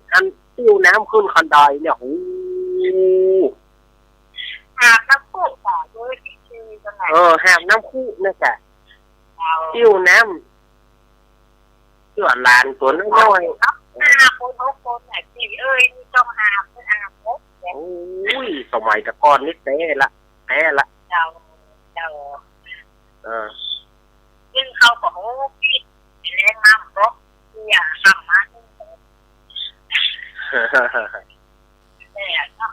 ติ้วน้ำขึ้นคันใดเนี่ยโอ้ หากนักพูดต่อด้วยที่ชื่อกันไหน แหมน้ำคู่นี่แก เจ้า ติ้วน้ำเชื่อลานตัวน้อย คนไหนที่นี่ต้องหาเพื่ออาบก ๆโอ้ยสมัยตะกอนนี่แท้ละ เจ้า ซึ่งเขาก็โอ้พี่เล่นน้ำรบอย่าทำมาแต่ก็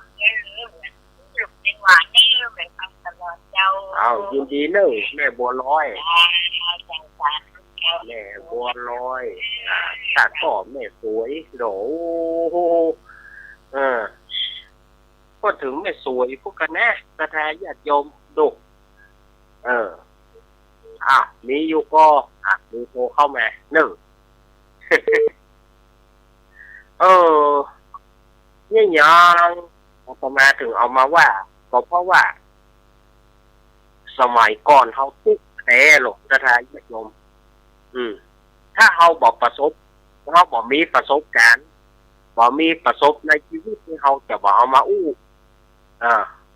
หยุดในหวานนี่เป็นคำตลอดเจ้า เอายินดีเนอะแม่บัวลอยแม่บัวลอยตาก็แม่สวยโหก็ถึงแม่สวยพวกกันนะกระทายญาติโยมดุมีอยู่ก็มีโทรเข้ามาหนึ่ง นี่ยังพอมาถึงเอามาว่าก็เพราะว่า สมัยก่อนเขาทุกแท้หรอกกระทายญาติโยมถ้าเขาบอกประสบเขาบอกมีประสบการณ์บอกมีประสบในชีวิตที่เขาจะบอกเอามาอู้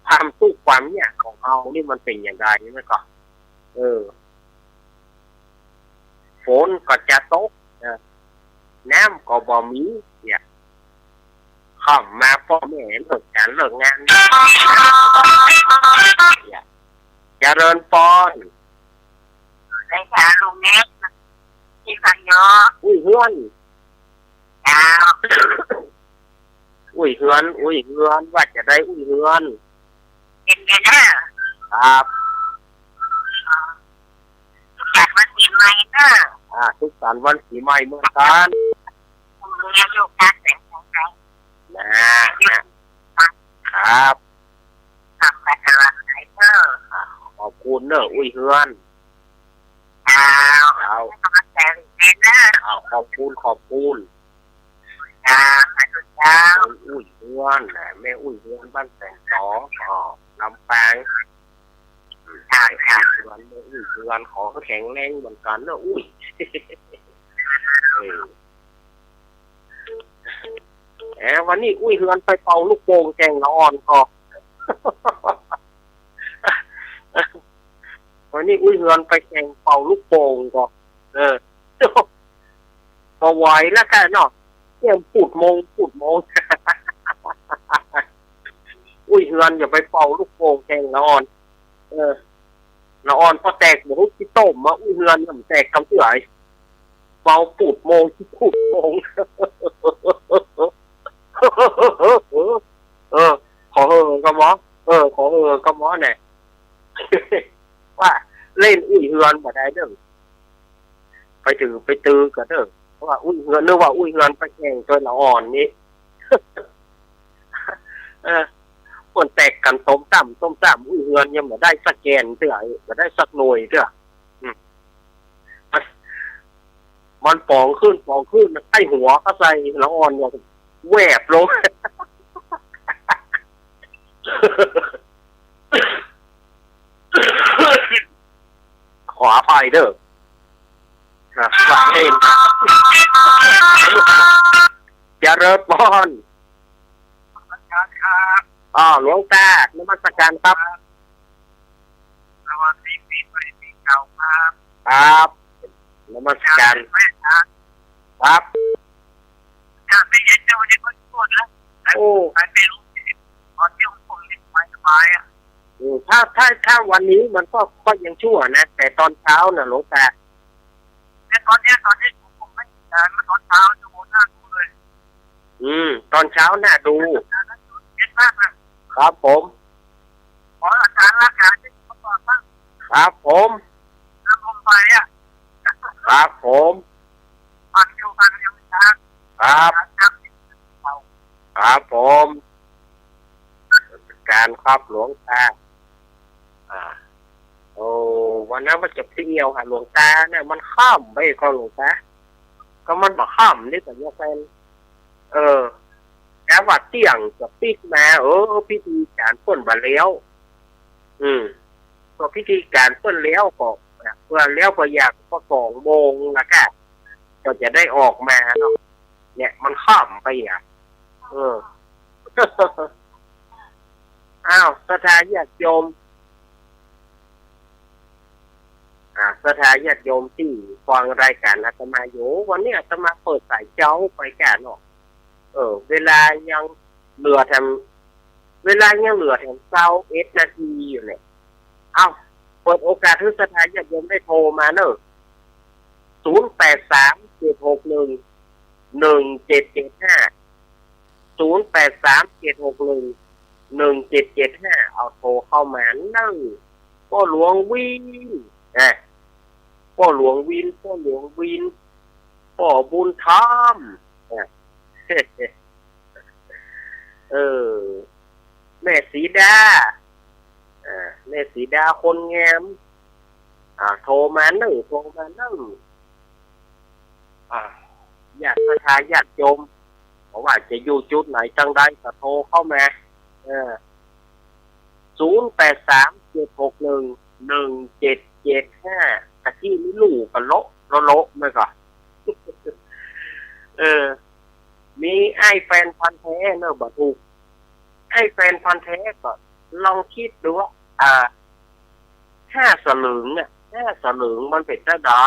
ความทุกข์ความยากของเขานี่มันเป็นอย่างไรนี่ไหมก่อนฝนก็จะตกน้ำก็บ่มีเนี่ยข้ามมาพ่อแม่เลิกการเลิกงานเจริญพร ในการลุงเน็ตที่พันยอ อุ้ยเฮือน เจ้า อุ้ยเฮือนว่าจะได้อุ้ยเฮือน เป็นไงนะครับ แต่วันปีใหม่เนอะ ทุกสันวันปีใหม่เมื่อกัน เรียนลูกการแต่งงาน นะครับ ทำไปอะไรเนอะ ขอบคุณเนอะอุ้ยเฮือน เจ้าทำแต่งเนเนอะ ขอบคุณ เจ้าเจ้า อุ้ยเฮือนแม่อุ้ยเฮือนบ้านแต่งสองลำปางเฮือนแม่อุ้ยเฮือนขอแข็งแรงเหมือนกันเนอะอุ้ยวันนี้อุ้ยเฮือนไปเป่าลูกโป่งแจงละอ่อนก็ วันนี้อุ้ยเฮือนไปแข่งเป่าลูกโป่งก็พอไหวแล้วกันเนาะเนี่ยปูดโมง อุ้ยเฮือนอย่าไปเป่าลูกโป่งแข่งละอ่อนละอ่อนพอแตกหมูที่ต้มมาอุ้ยเฮือนมันแตกคำเสื่อยเป่าปูดโมงที่ปูดโมง ขอก็หมอขอก็หมอเนี่ย ว่าเล่นอุ้ยเฮือนบ่ได้เด้อไปตือกันเด้อเพราะว่าอุ้ยเฮือนนึกว่าอุ้ยเฮือนไปแข่งจนละอ่อนนี่ พ ส่วนแตกกันต้มต่ำอุ้ยเงินยังไม่ได้สักแกนเท่าไหร่ไม่ได้สักหน่วยเท่ามันปองขึ้นใต้หัวก็ใส่ละอ่อนอย่างแวบลง ขออภัยเด้อฝากเองจะเริ่มบอนหลวงตานมัสการครับสวัสดีปีเก่าครับนมัสการครับไม่เห็นเจ้าวันนี้ก็ชวนแล้วโอ้ไปเป็นตอนที่ผมสบายถ้าวันนี้มันก็ยังชั่วนะแต่ตอนเช้าน่ะหลวงตาแต่ตอนนี้ผมไม่ได้มาตอนเช้าดูหน้าดูเลยตอนเช้าน่าดูเยอะมากนะครับผมขออาจารย์รักษาที่เขาบอกว่าครับผมน้ำลมไปครับผมฟังอยู่ครับครับผมการครอบหลวงตาโอ้วันนั้นมันจะเที่ยวหาหลวงตาเนี่ยมันข้ามไปก็หลวงตาก็มันบอกข้ามนี่แต่ยังไงแล้วว่าเตี่ยงกับปิกมาพิธีการต้นบาแล้วก็พิธีการต้นแล้วก็เพื่อแล้วก็อยากก็2 โมงนะค่ะก็จะได้ออกมาเนาะเนี่ยมันข้ามไปอ้าวศรัทธาญาติโยมศรัทธาญาติโยมที่ฟังรายการอาตมาอยู่วันนี้อาตมาเปิดสายเจ้าไปแก่เนาะเวลายังเหลือ21 นาทีอยู่เนี่ยเอ้าเปิดโอกาสให้ศรัทธาญาติโยมได้โทรมาเนอะ0837611775 0837611775เอาโทรเข้ามาเนอะพ่อหลวงวินพ่อหลวงวินพ่อบุญธรรมแม่สีดาคนงามโทรมาหนึ่งอยากศรัทธาญาติโยมเพราะว่าจะอยู่จุดไหนจังได้ก็โทรเข้ามา0837611775กะที่นี่ลู่กันโละไหมก่อนมีไอ้แฟนพันธุ์แท้เนอะบ่ถูกไอ้แฟนพันธุ์แท้ก็ลองคิดดูว่า5 สลึงเนี่ย5 สลึงมันเป็นจะได้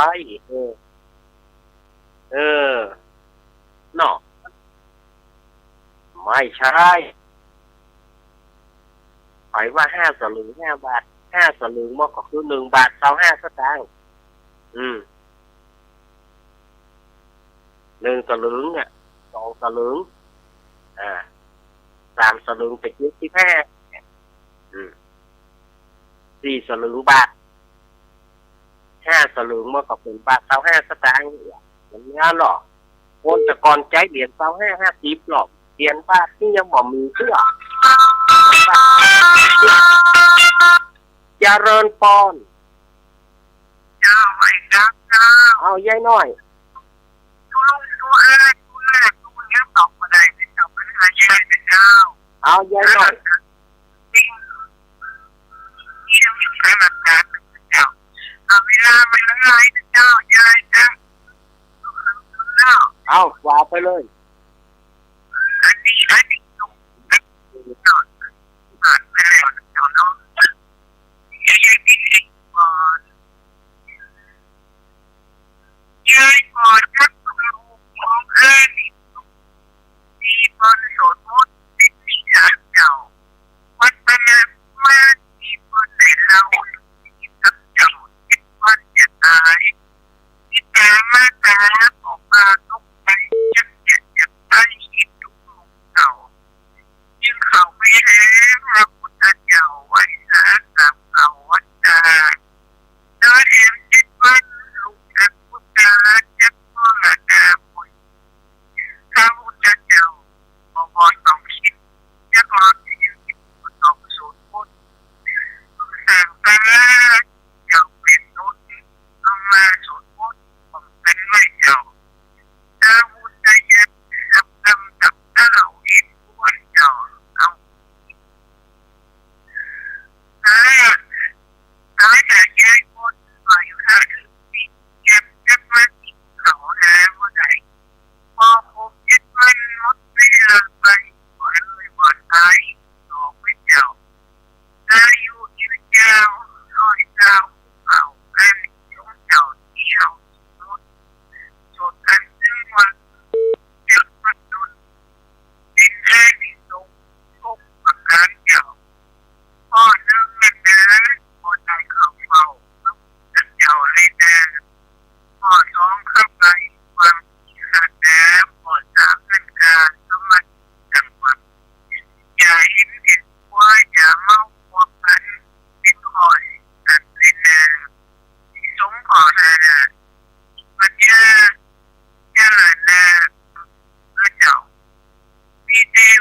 เนาะไม่ใช่หมายว่า5 สลึง5 บาท5 สลึงมันก็คือ1 บาท25 สตางค์1 สลึงเนี่ย2 สลึง3 สลึงเป็น25 4 สลึงบาท5 สลึงมันก็เป็นบาท25 สตางค์อย่างนี้หรอคนแต่ก่อนใจเหรียญ25-50หรอกเหรียญบาทที่ยังบ่มีเสื้อเจริญพรเจ้าไอ้ดักเจ้าเอายายน้อยตัวเนี้ยตอบมาได้เป็นเจ้าเป็นอะไรเป็นเจ้าเอายายน้อยนี่ต้องอยู่ข้างหลังกันเจ้าเอาเวลามันละลายเจ้ายายเจ้าเอาวางไปเลยอันนี้ผ่านไปแล้วเจ้าน้องยายพี่ก่อนยายก่อนครับของเอ้ยมีคนสดมดเป็นสิ่งเจ้าวัฒนธรรมมีคนในเราที่ทำเจ้าที่วันจะตายที่ตามาตาออกมาทุกไปยังจะ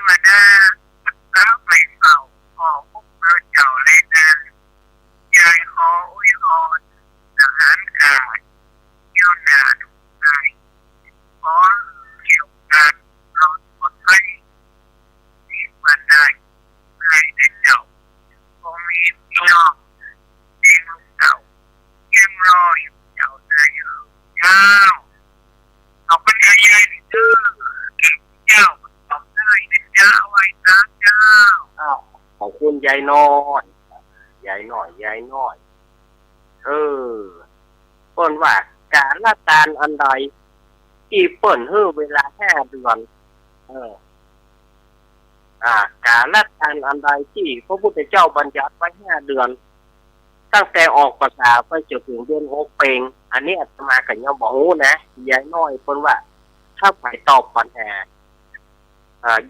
มาหน้าก็ไม่เฝ้าขอพวกเจ้าเลยนะยายขออุ้ยอ่อนทหารขาดเที่ยวหน้าทุกนายขอเกี่ยวกันรอดปลอดภัยที่มาได้ให้ได้เจ้าคงมีพี่น้องที่ลูกเต่ายังรออยู่เจ้านายเจ้าเอาเป็นใหญ่ๆดื้อเก่งเจ้าตอบได้นะเจ้าไว้นะเจ้า อ้าวขอบคุณยายน้อยยายน้อยยายน้อยเปิ้นว่าการละตานอันใดที่เปิ้นเฮ้อเวลา5 เดือนการละทานอันใดที่พระพุทธเจ้าบัญญัติไว้5 เดือนตั้งแต่ออกพรรษาไปจนถึงเดือน6 เพ็งอันนี้อาตมาก็ยังบ่รู้นะยายน้อยเพิ่นว่าถ้าใครตอบปัญหา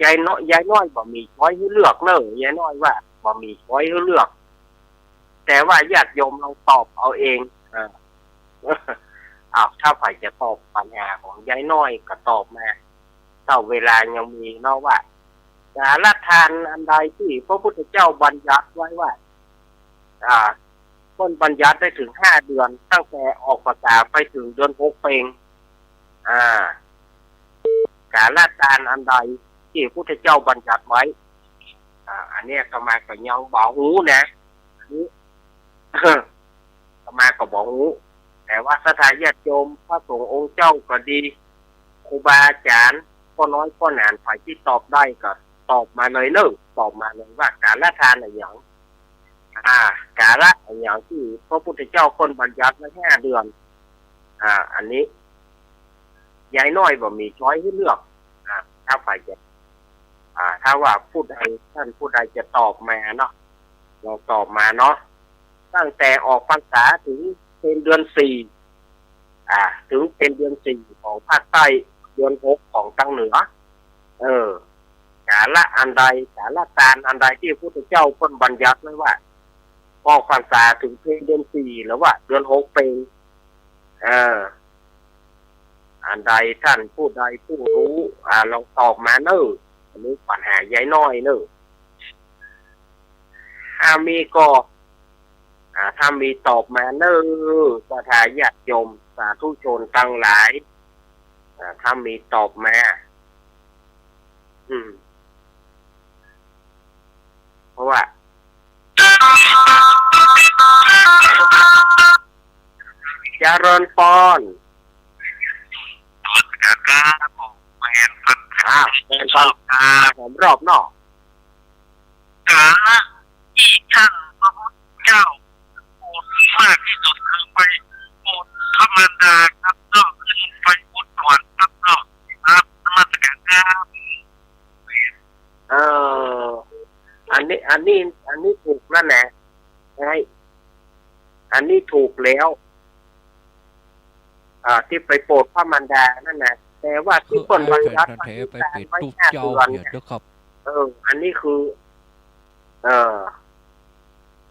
ยายน้อยบ่มีช้อยให้เลือกเด้อยายน้อยว่าบ่มีช้อยให้เลือกแต่ว่าญาติโยมลองตอบเอาเองถ้าใครจะตอบปัญหาของยายน้อยก็ตอบมาเท่าเวลายังมีเนาะว่าการละทานอันใดที่พระพุทธเจ้าบัญญัติไว้ว่าต้นบัญญัติได้ถึง5 เดือนตั้งแต่ออกพรรษาไปถึงเดือน6 เพ็งการละทานอันใดที่พระพุทธเจ้าบัญญัติไว้อันนี้ก็มาก็ยังบ่ฮู้นะก็มาก็บ่ฮู้แต่ว่าศรัทธาญาติโยมพระสงฆ์องค์เจ้าก็ดีครูบาอาจารย์ก็น้อยก็นานฝ่ายที่ตอบได้ก็ตอบมาเลยตอบมาเลยว่าการละทานอะไรอย่างการละอย่างที่พระพุทธเจ้าคนบัญญัติไว้5 เดือนอันนี้ยายน้อยบ่มีช้อยให้เลือกถ้าฝ่ายจะถ้าว่าท่านผู้ใดจะตอบมาเนาะเราตอบมาเนาะตั้งแต่ออกพรรษาถึงเป็นเดือน4ถึงเป็นเดือน4ของภาคใต้เดือน6ของทางเหนือการละอันใดการละทานอันใดที่พระพุทธเจ้าคนบัญญัติไว้ว่าออกพรรษาถึงเป็นเดือน4หรือว่าเดือน6เป็นอันใดท่านผู้ใดผู้รู้ลองตอบมาเนอะอันนี้ปัญหายายน้อยเนอะถ้ามีก็ถ้ามีตอบมาเนอะศรัทธาญาติโยมสาธุชนทั้งหลายถ้ามีตอบมาเพราะว่าเจริญพรเป็นฟังผมรอบนอกที่ท่านพระพุทธเจ้าโปรดมากที่สุดคือไปโปรดพระมารดาครับเนาะขึ้นไปบนสวรรค์ครับเนาะครับนมัสการครับอันนี้ถูกแล้วนะใช่อันนี้ถูกแล้วที่ไปโปรดพระมารดานั่นนะแต่ว่าที่คนบัญญัติไปปิดทุกเจ้าเนี่ยนะครับอันนี้คือ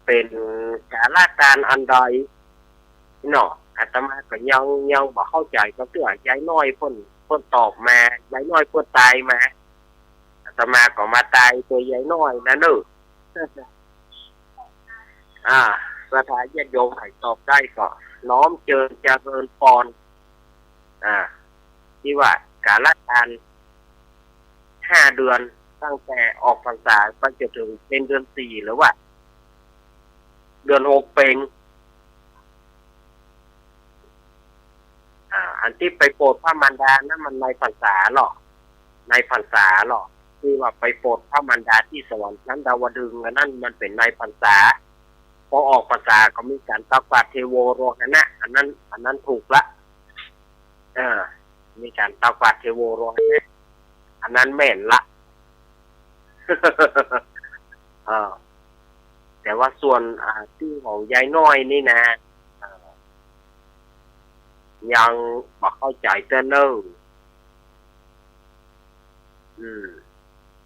เป็นการละการอันใดเนาะอาตมาก็ยังบ่เข้าใจก็คือยายน้อยเพิ่นตอบมายายน้อยเพิ่นตายมาอาตมาก็มาตายตัวยายน้อยนะเด้อศรัทธาญาติโยมใครตอบได้ก็น้อมเจริญพรที่ว่าการละทาน5 เดือนตั้งแต่ออกพรรษาไปจนถึงเป็นเดือน4หรือว่าเดือน6เป็นอันที่ไปโปรดพระมารดานั่นมันในพรรษาหรอที่ว่าไปโปรดพระมารดาที่สวรรค์นั้นดาวดึงนั่นมันเป็นในพรรษาพอออกพรรษาก็มีการตักบาตรเทโวโรนั่นนะอันนั้นถูกละมีการตักบาตรเทโวโรนะอันนั้นแม่นละแต่ว่าส่วนที่ของยายน้อยนี่นะยังบอกเข้าใจเต้นเนอ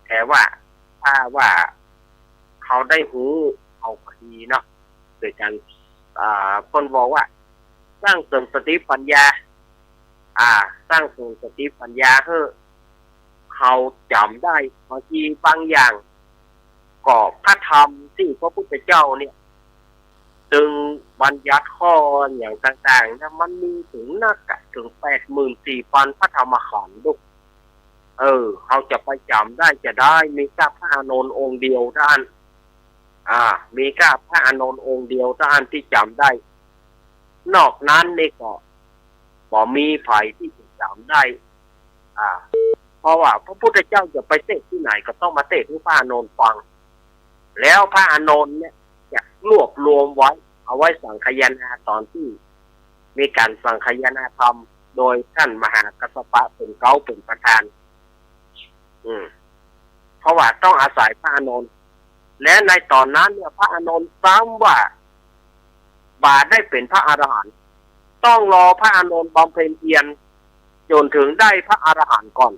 แต่ว่าถ้าว่าเขาได้หูเอาคดีเนาะโดยการคนบอกว่าสร้างเสริมสติปัญญาสร้างเสริมสติปัญญาเฮ้อเข เราจำได้บางทีบางอย่างก็พระธรรมที่พระพุทธเจ้าเนี่ยจึงบัญญัติข้ออย่างต่างๆนะมันมีถึงถึง84,000พระธรรมขันธ์ด้วยเขาจะไปจำได้จะได้มีแค่พระอานนท์องค์เดียวท่านมีแค่พระอานนท์องค์เดียวท่านที่จำได้นอกนั้นนี่ก็บ่มีไผที่จะจำได้เพราะว่าพระพุทธเจ้าจะไปเทศที่ไหนก็ต้องมาเทศให้พระอานนท์ฟังแล้วพระอานนท์เนี่ยจะรวบรวมไว้เอาไว้สังคายนาตอนที่มีการสังคายนาธรรมโดยท่านมหากัสสปะเป็นประธานเพราะว่าต้องอาศัยพระอานนท์และในตอนนั้นเนี่ยพระอานนท์ซ้ำว่าบาได้เป็นพระอรหันต์ต้องรอพระอานนท์บำเพ็ญเพียรจนถึงได้พระอรหันต์ก่อน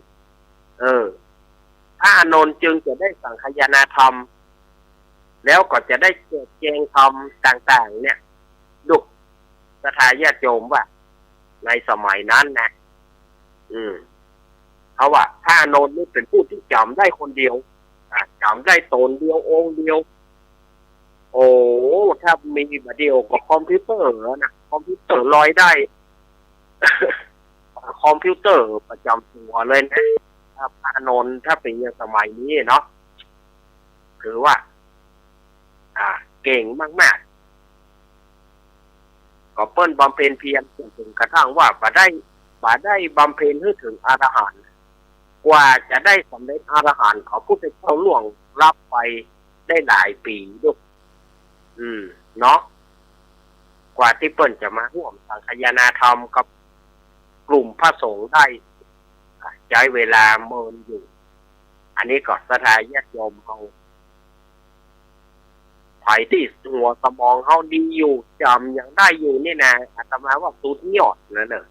พระอานนท์จึงจะได้สังคายนาธรรมแล้วก็จะได้แจงธรรมต่างๆเนี่ยดุสทายาติโยมว่าในสมัยนั้นนะเพราะว่าพระอานนท์นี่เป็นผู้ที่จำได้คนเดียวจำได้ตนเดียวองค์เดียวโอ้ถ้ามีมาเดียวกับคอมพิวเตอร์แล้วนะคอมพิวเตอร์ลอยได้ คอมพิวเตอร์ประจำตัวเลยนะถ้าพระอานนท์ถ้าเป็นอย่างสมัยนี้เนาะถือว่าเก่งมากๆก็เปิ้นบำเพ็ญเพียรจนกระทั่งว่าบ่ได้บำเพ็ญให้ถึงอรหันต์กว่าจะได้สำเร็จอรหันต์เขาพุทธเจ้าล่วงรับไปได้หลายปีด้วยเนาะกว่าที่เปิ้นจะมาร่วมสังคายนาธรรมกับกลุ่มพระสงฆ์ได้ใช้เวลาเมินอยู่อันนี้ก็สทายาติโยมเขาไผที่หัวสมองเขาดีอยู่จำยังได้อยู่นี่นะอาตมาว่าสุดยอดนะเนอะ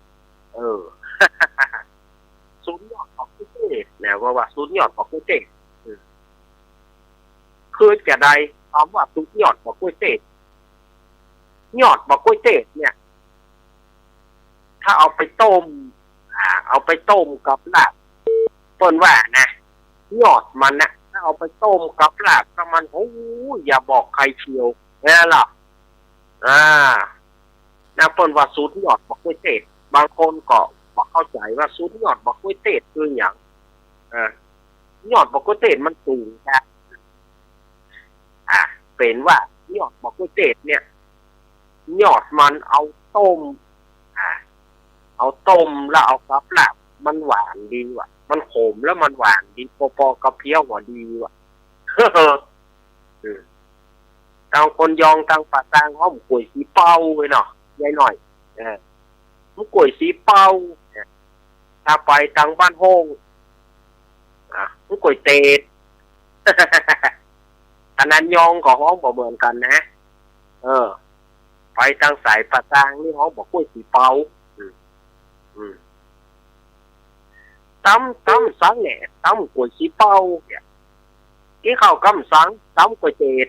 สุดยอดของกุเทศนะว่าสุดยอดของกุเทศคือจะได้คำว่าสุดยอดของกุเทศยอดของกุเทศเนี่ยถ้าเอาไปต้มกับลาบเปิ้นว่านะยอดมันนะถ้าเอาไปต้มกับลาบก็มันอย่าบอกใครเชียวนี่ล่ะนะเปิ้นว่าสุดยอดของกุเทศบางคนก็บอกเข้าใจว่าสุดยอดบอกกล้วยเตดคืออย่างยอดบอกกล้วยเตดมันสูงครับเป็นว่ายอดบอกกล้วยเตดเนี่ยยอดมันเอาต้มแล้วเอากับลาบมันหวานดีว่ะมันขมแล้วมันหวานดีปอๆกับเพี้ยวหัวดีว่ะทางคนยองทางป่าตางห้อมกล้วยสีเป้าไว้เนาะยายหน่อยมันกล้วยสีเป้าถ้าไปทางบ้านโฮงมันกล้วยเตดอันนั้นยองกับห้องบ่เหมือนกันนะไปทางสายป่าตางนี่ห้องบอกกล้วยสีเป้าตำสังเนี่ยตำกล้วยสีเป้าเนี่ยที่เขากำสังตำกล้วยเตด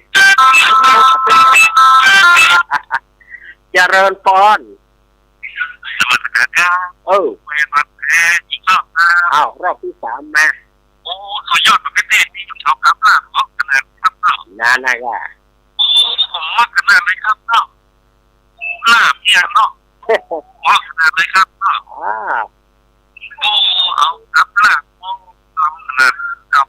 เจริญปอนรอบที่3มาเขายอดประเทศนี่ชอบครับล่ะเพราะขนาดครับเนาะนั่นแหละผมว่าขนาดเลยครับเนาะลาบเนี่ยเนาะว่าขนาดเลยครับเนาะเอาครับลาบเอาขนาดครับ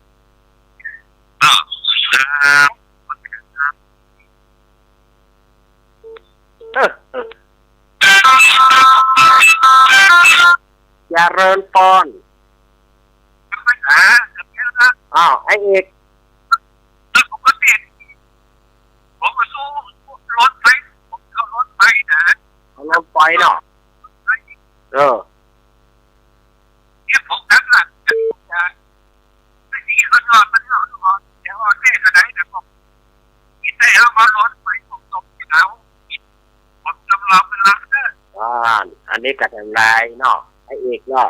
อย่าเริญปอนไอเอกผมก็ติดผมก็สู้รถไฟผมเอารถไฟนะเอารถไฟเนาะเนี่ยผมนั่งหลังไม่ดีเขานอนมันนอนเดี๋ยวเทศไหนนะผมกินได้เอามารถไฟผมตกแล้วผมจำลองเป็นรักเนออันนี้กัดอย่างไรเนาะไอเอกเนาะ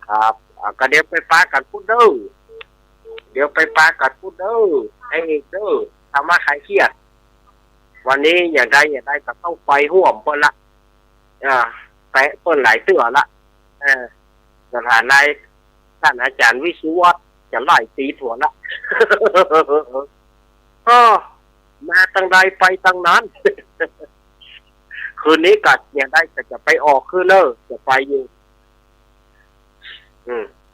ครับก็เดี๋ยวไปปากันพูดเด้อไอเอกเด้อทำมาขายเครียดวันนี้อย่างใดก็ต้องไปห่วมเพิ่นละแปะเพิ่นหลายเตือละสถานใน ท่านอาจารย์วิสุวัตจะไล่ตีถั่วละ มาตั้งใดไปตั้งนั้น คืนนี้กัดเนี่ยได้จะไปออกคือเนอจะไปอยู่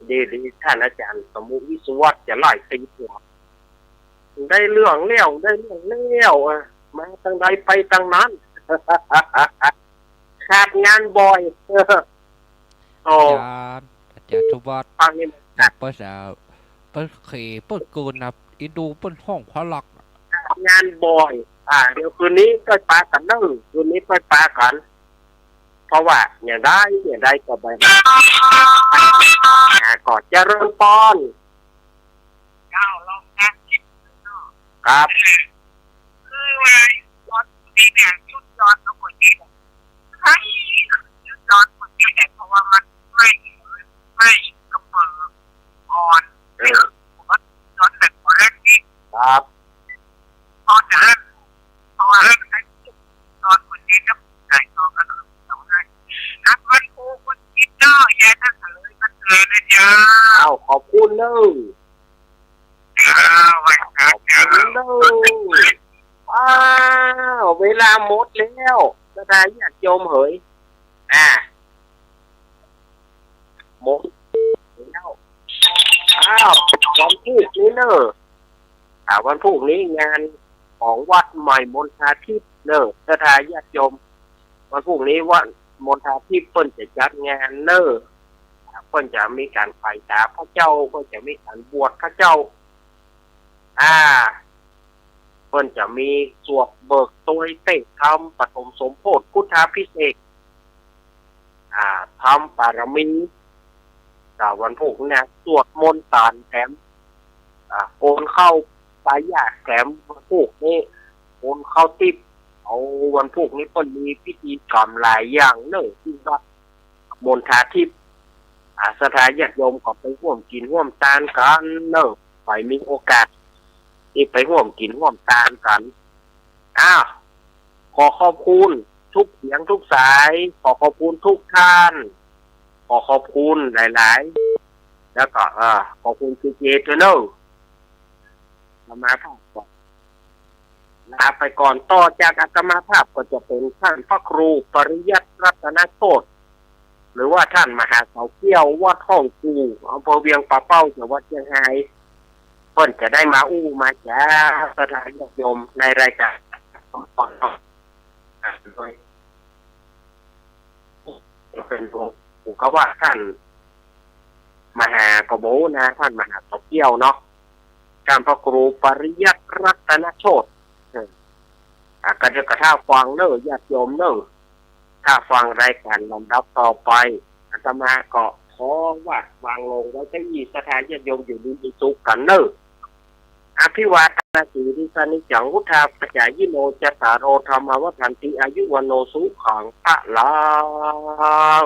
ดีท่านอาจารย์สมุวิสุวัตจะไล่ตีถั่วได้เรื่องเลี้ยวมาตั้งใดไปตั้งนั้น ขาดงานบ่อยโอ้อาจารย์ทุวัฒน์ฟังนี่นับภาษาเปิ้นเขเปิ้นเกินนับอินดูเปิ้นห้องพลักงานบ่อยเดี๋ยวคืนนี้ก็ปากันเนอะคืนนี้ก็ปากันเพราะว่าอย่างได้ก็ไปก่อนจะเริ่มป้อนครับคือว่าย้อนดีเนี่ยชุดย้อนต้องคนดีใช่ชุดย้อนคนดีแต่เพราะว่ามันไม่กระเปิดอ่อนผมว่าย้อนแบบแรกนี่ครับพอจะพอเริ่มใช้ย้อนคนดีกับไก่ตอกันสองเลยนักมันโอ้คนดีเนาะแย่ทั้งเลยมันเลยนะเจ้าขอบคุณเนอะเวลาหมดแล้วก็ได้ญาติโยมเหยหมดแล้ววันพรุ่งนี้เนอะวันพรุ่งนี้งานของวัดใหม่มณฑาทิพย์เนอะก็ได้ญาติโยมวันพรุ่งนี้วัดมณฑาทิพย์เพิ่นจะจัดงานเนอะเพิ่นจะมีการไฟตาพระเจ้าก็จะมีการบวชพระเจ้าเพิ่นจะมีสวดเบิกตัวเตะทำปฐมสมโภชพุทธาภิเษกทำปารมีวันพรุ่งนี้สวดมนต์ตานแถมโอนเข้าปายาแถมวันพรุ่งนี้โอนเข้าติบเอาวันพรุ่งนี้เพิ่นมีพิธีกรรมหลายอย่างเนอะที่วัดมณฑาทิพย์สถานญาติโยมก็ไปร่วมกินร่วมทานกันเนอะไปมีโอกาสที่ไปร่วมกินร่วมทานกันขอขอบคุณทุกเสียงทุกสายขอขอบคุณทุกท่านขอขอบคุณหลายๆแล้วก็ขอบคุณคือเจเทเนอร์มาภาพก่อนลาไปก่อนต่อจากอาตมาภาพก็จะเป็นท่านพระครูปริยัติรัตนโชติหรือว่าท่านมหาเสาเกี้ยววัดห้องกูอำเภอเวียงป่าเป้าจังหวัดเชียงรายเพิ่นจะได้มามาจากสถานโยมในรายการด้วยเป็นผมเขาว่าท่านมหากระโบนะท่านมหาเสาเกี้ยวเนาะการพระครูปริยัติรัตนโชติก็จะกระท่าฟังเนอะญาติโยมเนอะถ้าฟังรายการลำดับต่อไปอาตมาก็ขอว่าวางลงไว้ที่สถานญาติโยมอยู่ดีมีสุขกันเนอะอภิวาทนาสีริสานิจังวุฒาปัจจายิโนจตารโอธรรมวัฏันติอายุวโนสุขังพระลัง